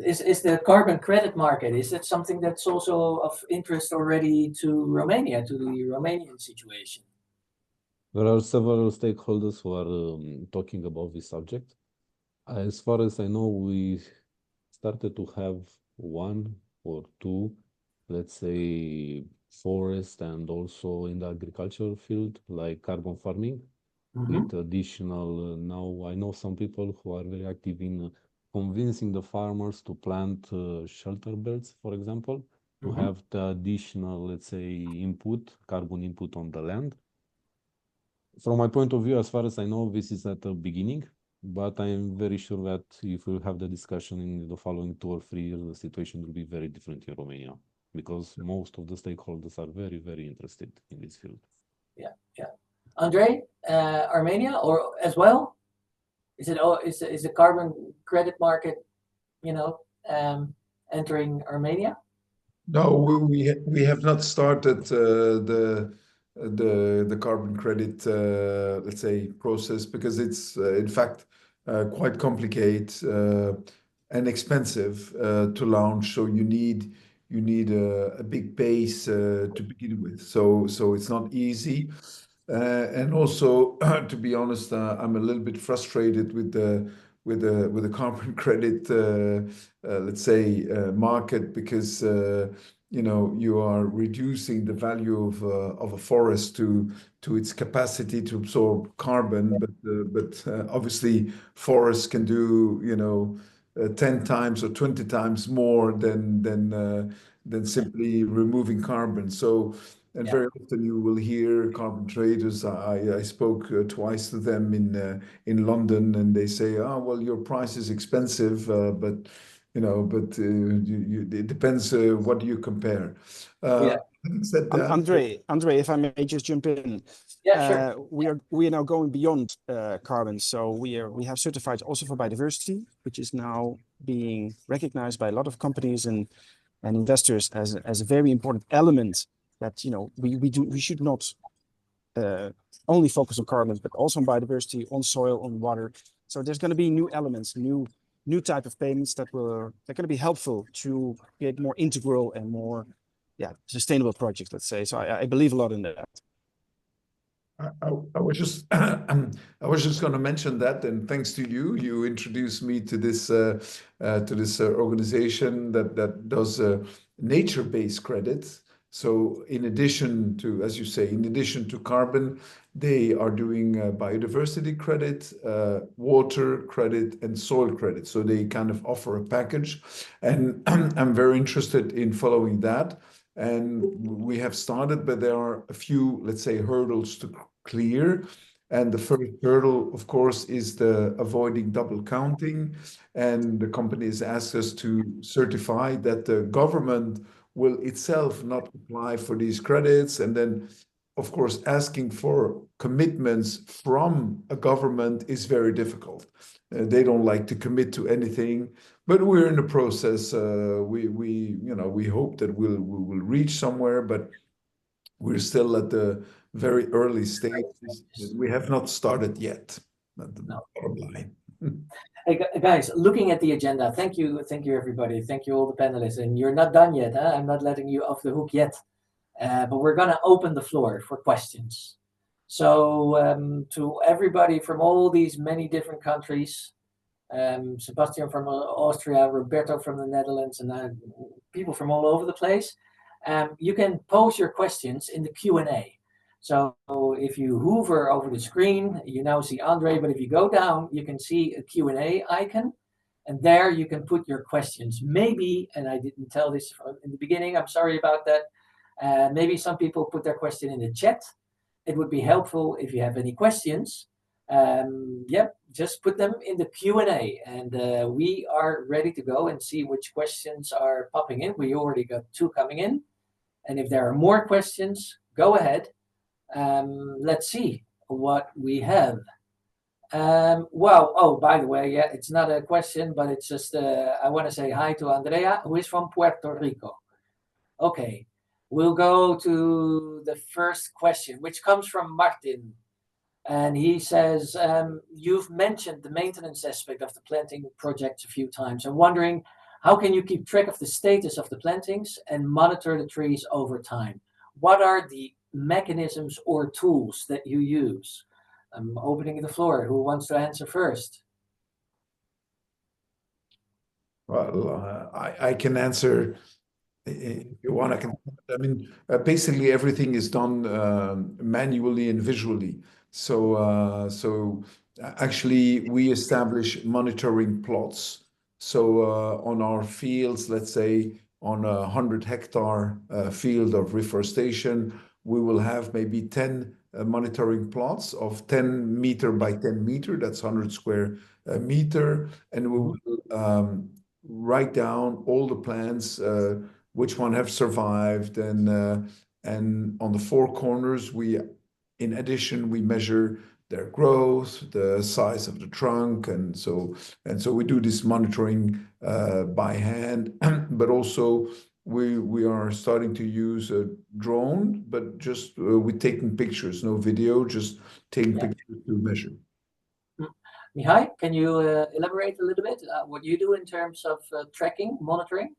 is the carbon credit market, is it something that's also of interest already to Romania, to the Romanian situation?
There are several stakeholders who are talking about this subject. As far as I know, we started to have one or two, let's say, forest and also in the agricultural field, like carbon farming, with additional, now I know some people who are very active in convincing the farmers to plant shelter belts, for example, to have the additional, let's say, input, carbon input on the land. From my point of view, as far as I know, this is at the beginning, but I'm very sure that if we have the discussion in the following 2 or 3 years, the situation will be very different in Romania, because most of the stakeholders are very, very interested in this field.
Yeah, yeah. André, Armenia, or as well? Is the carbon credit market, entering Armenia?
No, we have not started the carbon credit, let's say, process, because it's in fact quite complicated and expensive to launch. So you need a big base to begin with. So it's not easy. And also, to be honest, I'm a little bit frustrated with the carbon credit, let's say, market, because you are reducing the value of a forest to its capacity to absorb carbon, but obviously forests can do 10 times or 20 times more than simply removing carbon. So. And very often you will hear carbon traders. I spoke twice to them in London, and they say, "Oh, well, your price is expensive, but it depends what do you compare." Having said that,
André, if I may just jump in.
Yeah, sure.
We are now going beyond carbon. So we have certified also for biodiversity, which is now being recognized by a lot of companies and investors as a very important element. That we should not only focus on carbon, but also on biodiversity, on soil, on water. So there's going to be new elements, new type of payments they're going to be helpful to get more integral and more sustainable projects, let's say. So I believe a lot in that.
I was just going to mention that, and thanks to you introduced me to this organization that does nature-based credits. So in addition to, as you say, in addition to carbon, they are doing biodiversity credit, water credit, and soil credit. So they kind of offer a package. And I'm very interested in following that. And we have started, but there are a few, let's say, hurdles to clear. And the first hurdle, of course, is the avoiding double counting. And the company has asked us to certify that the government will itself not apply for these credits. And then, of course, asking for commitments from a government is very difficult. They don't like to commit to anything, but we're in the process. We hope that we will reach somewhere, but we're still at the very early stages. We have not started yet. That's the bottom line.
Hey guys, looking at the agenda, thank you everybody, thank you all the panelists, and you're not done yet. Huh? I'm not letting you off the hook yet, but we're going to open the floor for questions. So to everybody from all these many different countries, Sebastian from Austria, Roberto from the Netherlands, and people from all over the place, you can pose your questions in the Q&A. So if you hover over the screen, you now see André, but if you go down, you can see a Q&A icon, and there you can put your questions. Maybe, and I didn't tell this in the beginning, I'm sorry about that, maybe some people put their question in the chat. It would be helpful if you have any questions. Just put them in the Q&A, and we are ready to go and see which questions are popping in. We already got 2 coming in, and if there are more questions, go ahead. Let's see what we have. By the way, it's not a question, but it's just I want to say hi to Andrea, who is from Puerto Rico. Okay, we'll go to the first question, which comes from Martin. And he says, you've mentioned the maintenance aspect of the planting projects a few times. I'm wondering, how can you keep track of the status of the plantings and monitor the trees over time? What are the mechanisms or tools that you use? I'm opening the floor. Who wants to answer first?
Well, I can answer. If you want, I can. I mean, basically everything is done manually and visually. So actually, we establish monitoring plots. So on our fields, let's say on a 100-hectare field of reforestation, we will have maybe 10 monitoring plots of 10 meter by 10 meter. That's 100 square meter, and we will write down all the plants, which one have survived, and on the 4 corners, in addition, we measure their growth, the size of the trunk, and so we do this monitoring by hand, but also we are starting to use a drone, but just with taking pictures, no video, just taking pictures to measure.
Mihai, can you elaborate a little bit what you do in terms of tracking, monitoring?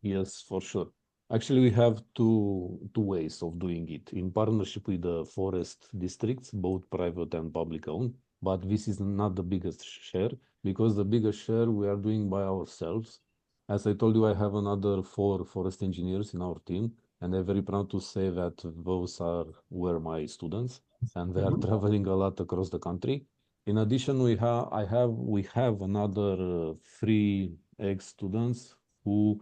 Yes, for sure. Actually, we have two ways of doing it in partnership with the forest districts, both private and public owned. But this is not the biggest share, because the biggest share we are doing by ourselves. As I told you, I have another 4 forest engineers in our team, and I'm very proud to say that those were my students, and they are traveling a lot across the country. In addition, we have another 3 ex-students who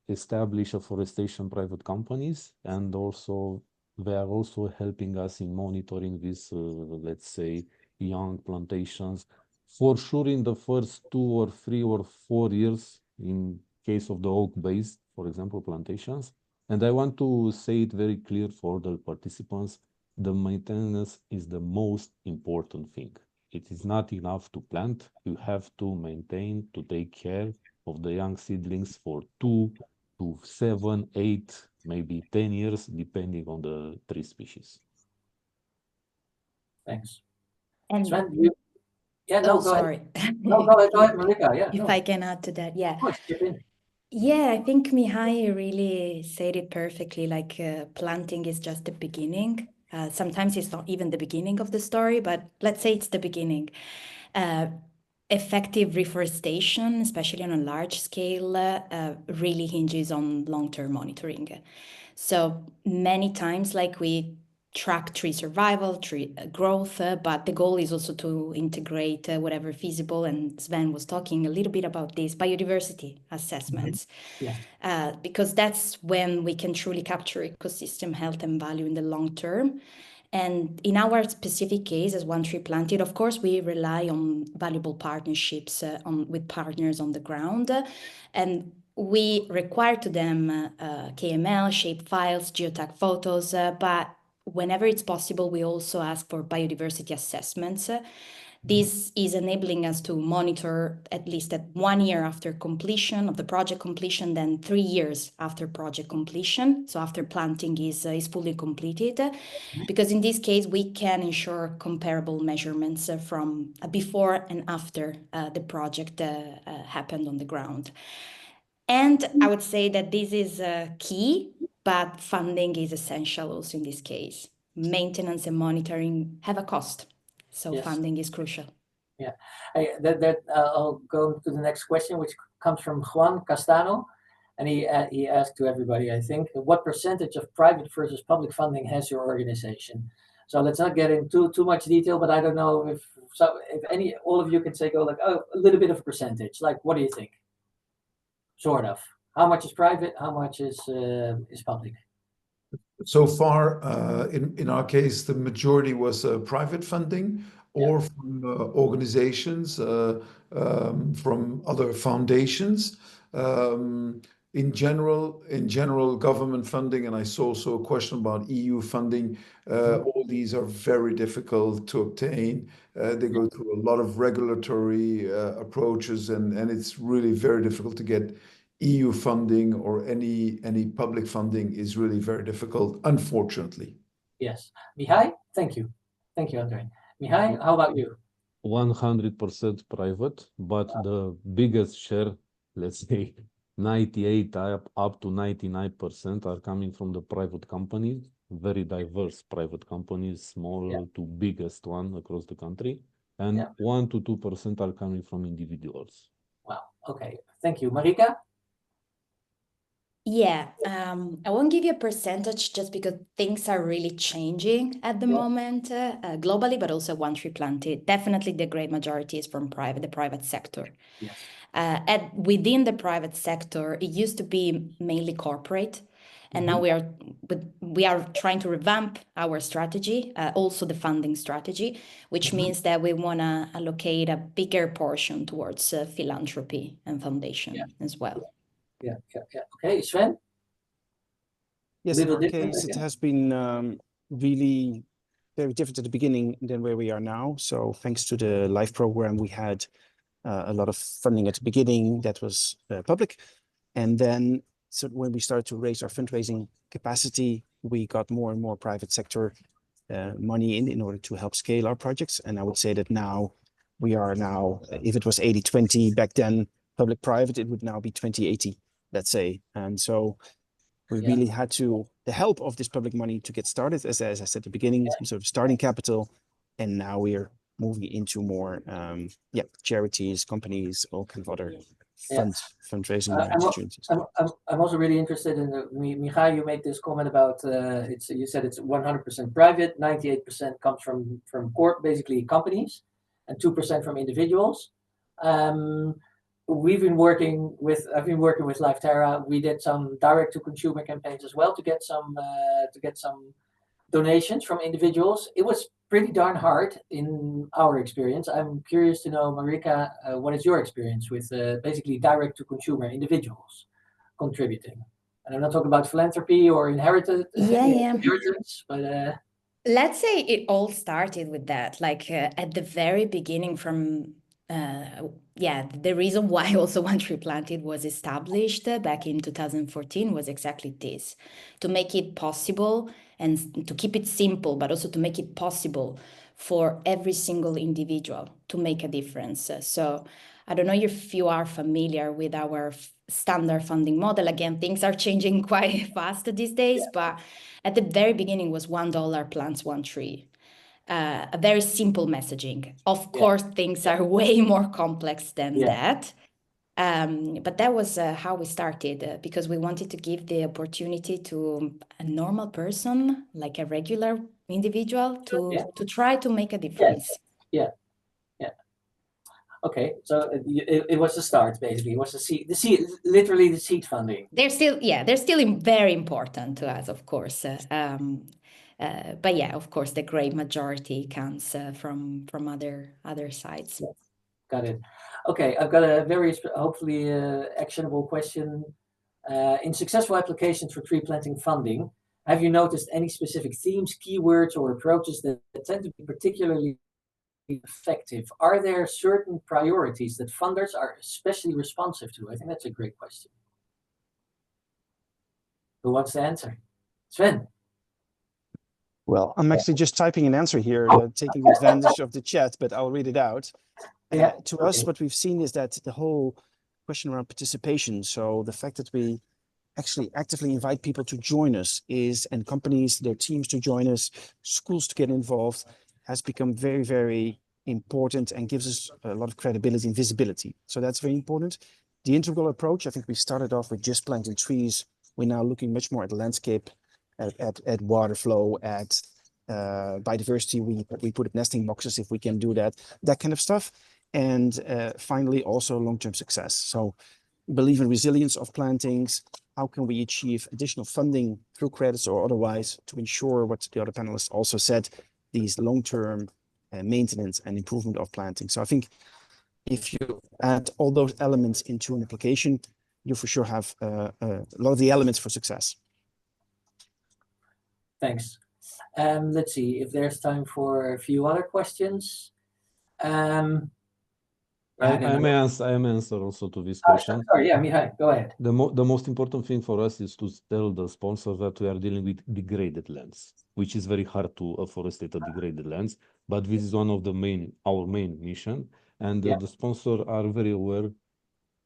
establish afforestation private companies, and also they are also helping us in monitoring these, let's say, young plantations. For sure, in the first 2 or 3 or 4 years, in case of the oak-based, for example, plantations. And I want to say it very clear for the participants, the maintenance is the most important thing. It is not enough to plant. You have to maintain, to take care of the young seedlings for 2 to 7, 8, maybe 10 years, depending on the tree species.
Thanks.
And
Sven, go
sorry.
ahead. No, go ahead, Marika. Yeah.
If I can add to that,
Of course, chip in.
Yeah, I think Mihai really said it perfectly. Like planting is just the beginning. Sometimes it's not even the beginning of the story, but let's say it's the beginning. Effective reforestation, especially on a large scale, really hinges on long-term monitoring. So many times, like, we track tree survival, tree growth, but the goal is also to integrate whatever feasible, and Sven was talking a little bit about this, biodiversity assessments.
Yes.
Because that's when we can truly capture ecosystem health and value in the long term. And in our specific case, as One Tree Planted, of course, we rely on valuable partnerships with partners on the ground. And we require to them KML, shape files, geotag photos, but whenever it's possible, we also ask for biodiversity assessments. This is enabling us to monitor at least at 1 year after completion of the project completion, then 3 years after project completion. So after planting is fully completed, because in this case, we can ensure comparable measurements from before and after the project happened on the ground. And I would say that this is key, but funding is essential also in this case. Maintenance and monitoring have a cost. So
Yes.
funding is crucial.
Yeah, I'll go to the next question, which comes from Juan Castano, and he asked to everybody, I think, what percentage of private versus public funding has your organization? So let's not get into too much detail, but I don't know if all of you can say, go like, oh, a little bit of a percentage. Like, what do you think? Sort of. How much is private? How much is public?
So far, in our case, the majority was private funding or from organizations, from other foundations. In general, government funding, and I saw also a question about EU funding. All these are very difficult to obtain. They go through a lot of regulatory approaches, and it's really very difficult to get EU funding, or any public funding is really very difficult, unfortunately.
Yes. Mihai, thank you. Thank you, André. Mihai, how about you?
100% private, but the biggest share, let's say 98 up to 99%, are coming from the private companies, very diverse private companies, small to biggest one across the country, and 1 to 2% are coming from individuals.
Wow. Okay. Thank you. Marika?
Yeah, I won't give you a percentage just because things are really changing at the moment globally, but also One Tree Planted. Definitely the great majority is from the private sector.
Yes.
Within the private sector, it used to be mainly corporate, and now we are trying to revamp our strategy, also the funding strategy, which means that we want to allocate a bigger portion towards philanthropy and foundation as well.
Yeah. Okay, Sven?
Yes, in our case, it has been really very different at the beginning than where we are now. So thanks to the LIFE program, we had a lot of funding at the beginning that was public. And then so when we started to raise our fundraising capacity, we got more and more private sector money in order to help scale our projects. And I would say that now we are if it was 80-20 back then, public-private, it would now be 20-80. Let's say. And so we really had the help of this public money to get started, as I said at the beginning, sort of starting capital. And now we're moving into more, charities, companies, all kind of other fundraising opportunities.
I'm also really interested in Mihai, you made this comment about, you said it's 100% private, 98% comes from basically companies, and 2% from individuals. I've been working with Live Terra. We did some direct to consumer campaigns as well to get some donations from individuals. It was pretty darn hard in our experience. I'm curious to know, Marika, what is your experience with basically direct to consumer individuals contributing? And I'm not talking about philanthropy or inheritance, but
let's say it all started with that, like at the very beginning from the reason why also One Tree Planted was established back in 2014 was exactly this, to make it possible and to keep it simple, but also to make it possible for every single individual to make a difference. So I don't know if you are familiar with our standard funding model. Again, things are changing quite fast these days, but at the very beginning was $1 plants 1 tree. A very simple messaging. Of course, things are way more complex than that. But that was how we started, because we wanted to give the opportunity to a normal person, like a regular individual, to try to make a difference.
Yeah. Okay, so it was the start, basically. It was the seed, literally the seed funding.
They're still very important to us, of course. But yeah, of course, the great majority comes from other sides.
Yeah. Got it. Okay, I've got a very hopefully actionable question. In successful applications for tree planting funding, have you noticed any specific themes, keywords, or approaches that tend to be particularly effective? Are there certain priorities that funders are especially responsive to? I think that's a great question. Who wants to answer? Sven.
Well, I'm actually just typing an answer here, taking advantage of the chat, but I'll read it out. To us, what we've seen is that the whole question around participation, so the fact that we actually actively invite people to join us and companies, their teams to join us, schools to get involved, has become very, very important and gives us a lot of credibility and visibility. So that's very important. The integral approach, I think we started off with just planting trees. We're now looking much more at landscape, at water flow, at biodiversity. We put up nesting boxes if we can do that kind of stuff. And finally, also long-term success. So believe in resilience of plantings. How can we achieve additional funding through credits or otherwise to ensure what the other panelists also said, these long-term maintenance and improvement of planting. So I think if you add all those elements into an application, you for sure have a lot of the elements for success.
Thanks. Let's see if there's time for a few other questions.
I may answer also to this question.
Sorry, yeah, Mihai, go ahead.
The most important thing for us is to tell the sponsor that we are dealing with degraded lands, which is very hard to afforestate a degraded lands. But this is one of our main mission, and the sponsor are very aware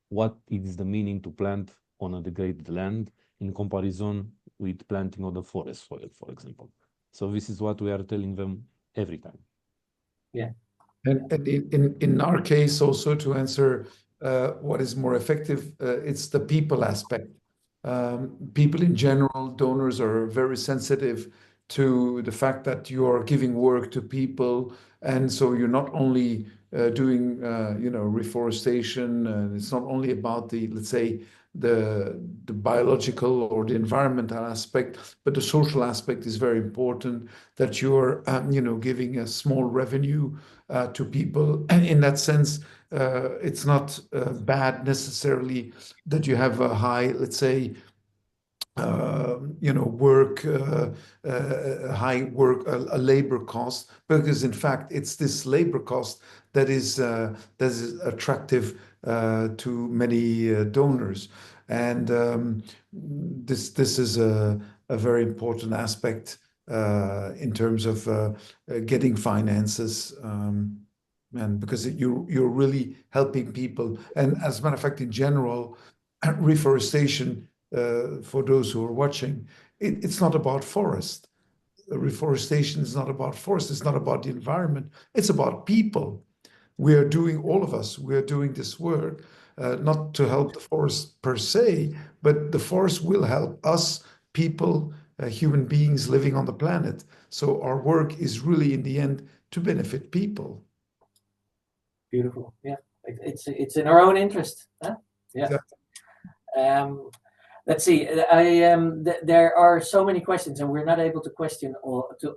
what is the meaning to plant on a degraded land in comparison with planting on the forest soil, for example. So this is what we are telling them every time.
Yeah.
And in our case, also to answer what is more effective, it's the people aspect. People in general, donors are very sensitive to the fact that you are giving work to people, and so you're not only doing reforestation, and it's not only about the, let's say, the biological or the environmental aspect, but the social aspect is very important, that you're giving a small revenue to people. And in that sense, it's not bad necessarily that you have a high, let's say, a labor cost, because in fact it's this labor cost that is attractive to many donors, and this is a very important aspect in terms of getting finances, and because you're really helping people. And as a matter of fact, in general, reforestation, for those who are watching, it's not about forest. Reforestation is not about forest. It's not about the environment. It's about people. All of us, we are doing this work, not to help the forest per se, but the forest will help us, people, human beings living on the planet. So our work is really, in the end, to benefit people.
Beautiful. Yeah, it's in our own interest. Huh? Yeah. Let's see. There are so many questions, and we're not able to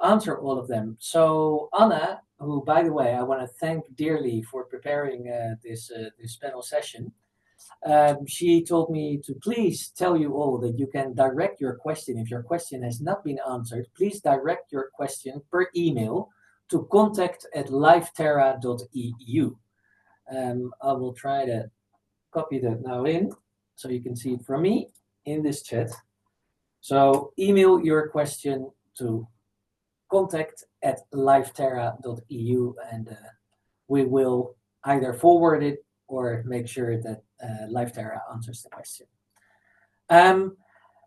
answer all of them. So Anna, who, by the way, I want to thank dearly for preparing this panel session. She told me to please tell you all that you can direct your question. If your question has not been answered, please direct your question per email to contact@lifeterra.eu. I will try to copy that now in, so you can see it from me in this chat. So email your question to contact@lifeterra.eu, and we will either forward it or make sure that LifeTerra answers the question.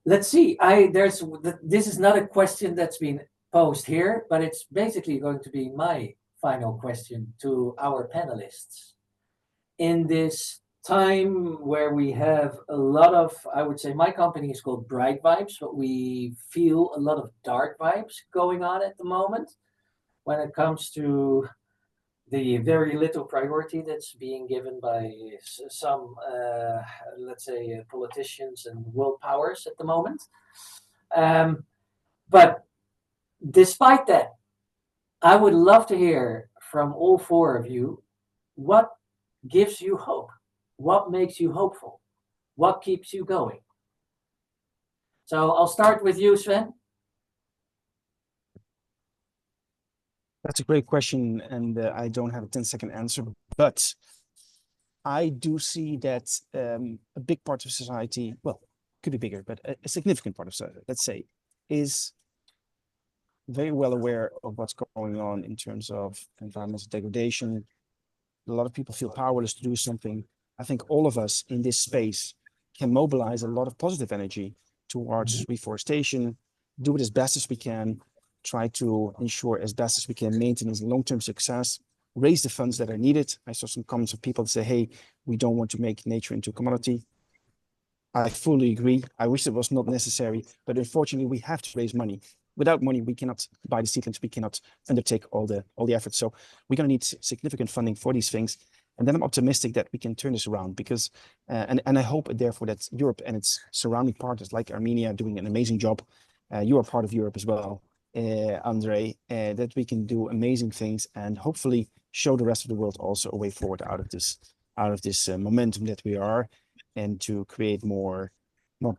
Let's see. This is not a question that's been posed here, but it's basically going to be my final question to our panelists. In this time where we have a lot of, I would say my company is called bright vibes, but we feel a lot of dark vibes going on at the moment when it comes to the very little priority that's being given by some, let's say, politicians and world powers at the moment. But despite that, I would love to hear from all four of you what gives you hope, what makes you hopeful, what keeps you going. So I'll start with you, Sven.
That's a great question, and I don't have a 10-second answer, but I do see that a big part of society, well, could be bigger, but a significant part of society, let's say, is very well aware of what's going on in terms of environmental degradation. A lot of people feel powerless to do something. I think all of us in this space can mobilize a lot of positive energy towards reforestation, do it as best as we can, try to ensure as best as we can maintenance and long-term success, raise the funds that are needed. I saw some comments of people that say, hey, we don't want to make nature into a commodity. I fully agree. I wish it was not necessary, but unfortunately we have to raise money. Without money, we cannot buy the seedlings, we cannot undertake all the efforts. So we're going to need significant funding for these things. And then I'm optimistic that we can turn this around because, and I hope therefore that Europe and its surrounding partners like Armenia are doing an amazing job. You are part of Europe as well, André, that we can do amazing things and hopefully show the rest of the world also a way forward out of this momentum that we are, and to create more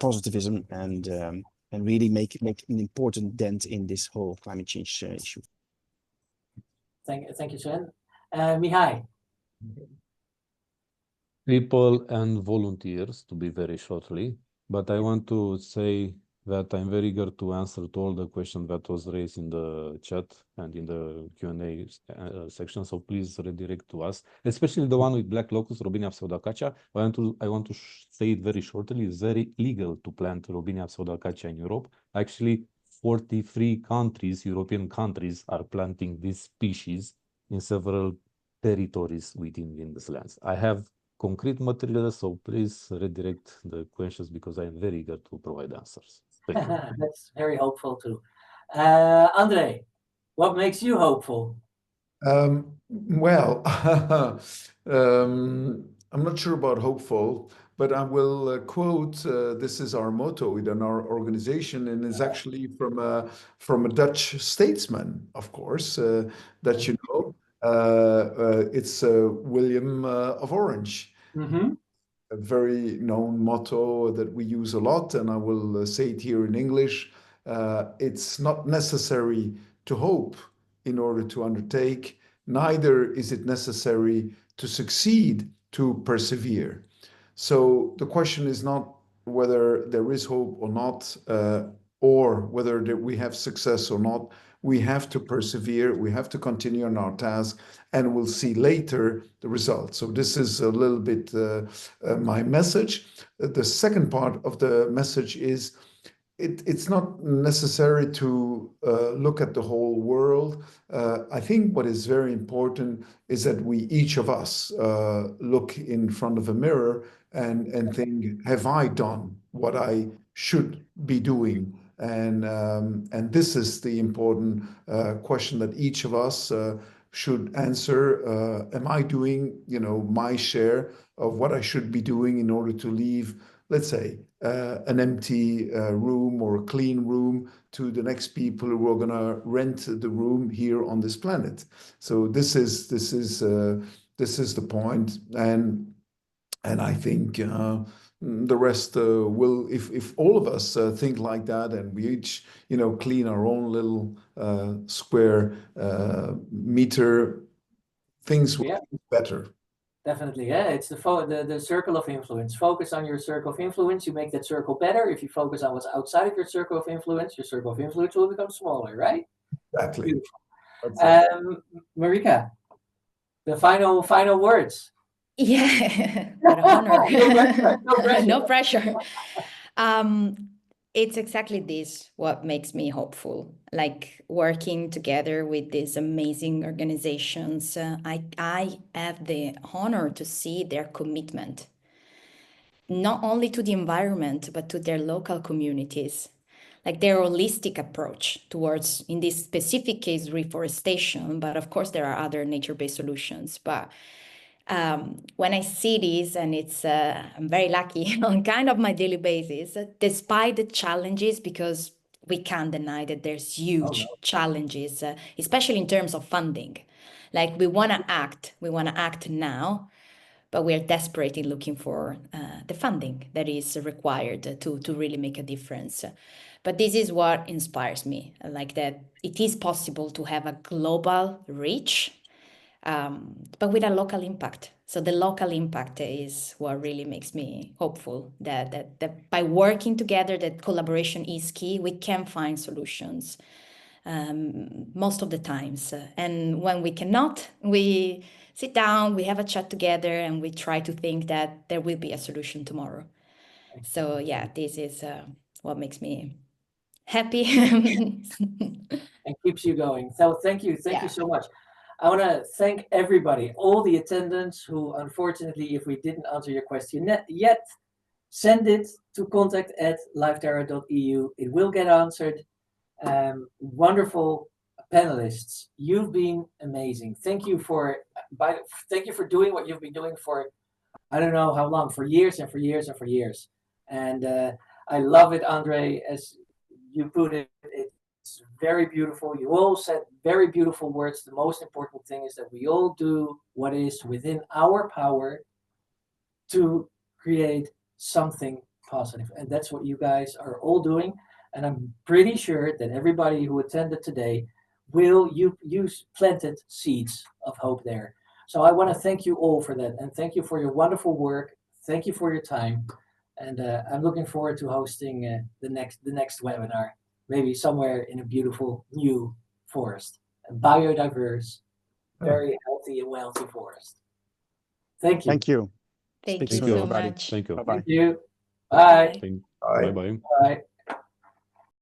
positivism and really make an important dent in this whole climate change issue.
Thank you, Sven. Mihai.
People and volunteers, to be very shortly, but I want to say that I'm very eager to answer to all the questions that was raised in the chat and in the Q&A section. So please redirect to us, especially the one with black locust, Robinia pseudacacia. I want to say it very shortly. It's very legal to plant Robinia pseudacacia in Europe. Actually, 43 countries, European countries, are planting this species in several territories within these lands. I have concrete material, so please redirect the questions because I'm very eager to provide answers. Thank you.
That's very hopeful too. André, what makes you hopeful?
Well, I'm not sure about hopeful, but I will quote, this is our motto within our organization, and is actually from a Dutch statesman, of course, that you know. It's William of Orange.
Mm-hmm.
A very known motto that we use a lot, and I will say it here in English. It's not necessary to hope in order to undertake, neither is it necessary to succeed to persevere. So the question is not whether there is hope or not, or whether we have success or not. We have to persevere, we have to continue on our task, and we'll see later the results. So this is a little bit my message. The second part of the message is it's not necessary to look at the whole world. I think what is very important is that we, each of us, look in front of a mirror and think, have I done what I should be doing? And this is the important question that each of us should answer. Am I doing, my share of what I should be doing in order to leave, let's say, an empty room or a clean room to the next people who are going to rent the room here on this planet? So this is the point, and I think the rest will, if all of us think like that, and we each, clean our own little square meter, things will be better.
Definitely, yeah. It's the circle of influence. Focus on your circle of influence. You make that circle better. If you focus on what's outside of your circle of influence will become smaller, right?
Exactly.
Marika, the final words.
Yeah, what an honor.
No pressure.
No pressure. It's exactly this what makes me hopeful, like working together with these amazing organizations. I have the honor to see their commitment not only to the environment, but to their local communities. Like their holistic approach towards, in this specific case, reforestation, but of course there are other nature-based solutions. But when I see this, and I'm very lucky on kind of my daily basis, despite the challenges, because we can't deny that there's huge challenges, especially in terms of funding. Like we want to act now, but we are desperately looking for the funding that is required to really make a difference. But this is what inspires me, like that it is possible to have a global reach, but with a local impact. So the local impact is what really makes me hopeful that by working together, that collaboration is key. We can find solutions most of the times. And when we cannot, we sit down, we have a chat together, and we try to think that there will be a solution tomorrow. So yeah, this is what makes me happy.
And keeps you going. So thank you so much. I want to thank everybody, all the attendants who, unfortunately, if we didn't answer your question yet, send it to contact@liveterra.eu. It will get answered. Wonderful panelists, you've been amazing. Thank you for doing what you've been doing for, I don't know how long, for years and for years and for years. And I love it, André, as you put it. It's very beautiful. You all said very beautiful words. The most important thing is that we all do what is within our power to create something positive. And that's what you guys are all doing. And I'm pretty sure that everybody who attended today will use planted seeds of hope there. So I want to thank you all for that. And thank you for your wonderful work. Thank you for your time. And I'm looking forward to hosting the next webinar, maybe somewhere in a beautiful new forest, a biodiverse, very healthy and wealthy forest. Thank you.
Thank you.
Thank
Speak
you
soon,
so
everybody.
much.
Thank you.
Bye-bye.
Thank you. Bye.
Bye bye.
Bye.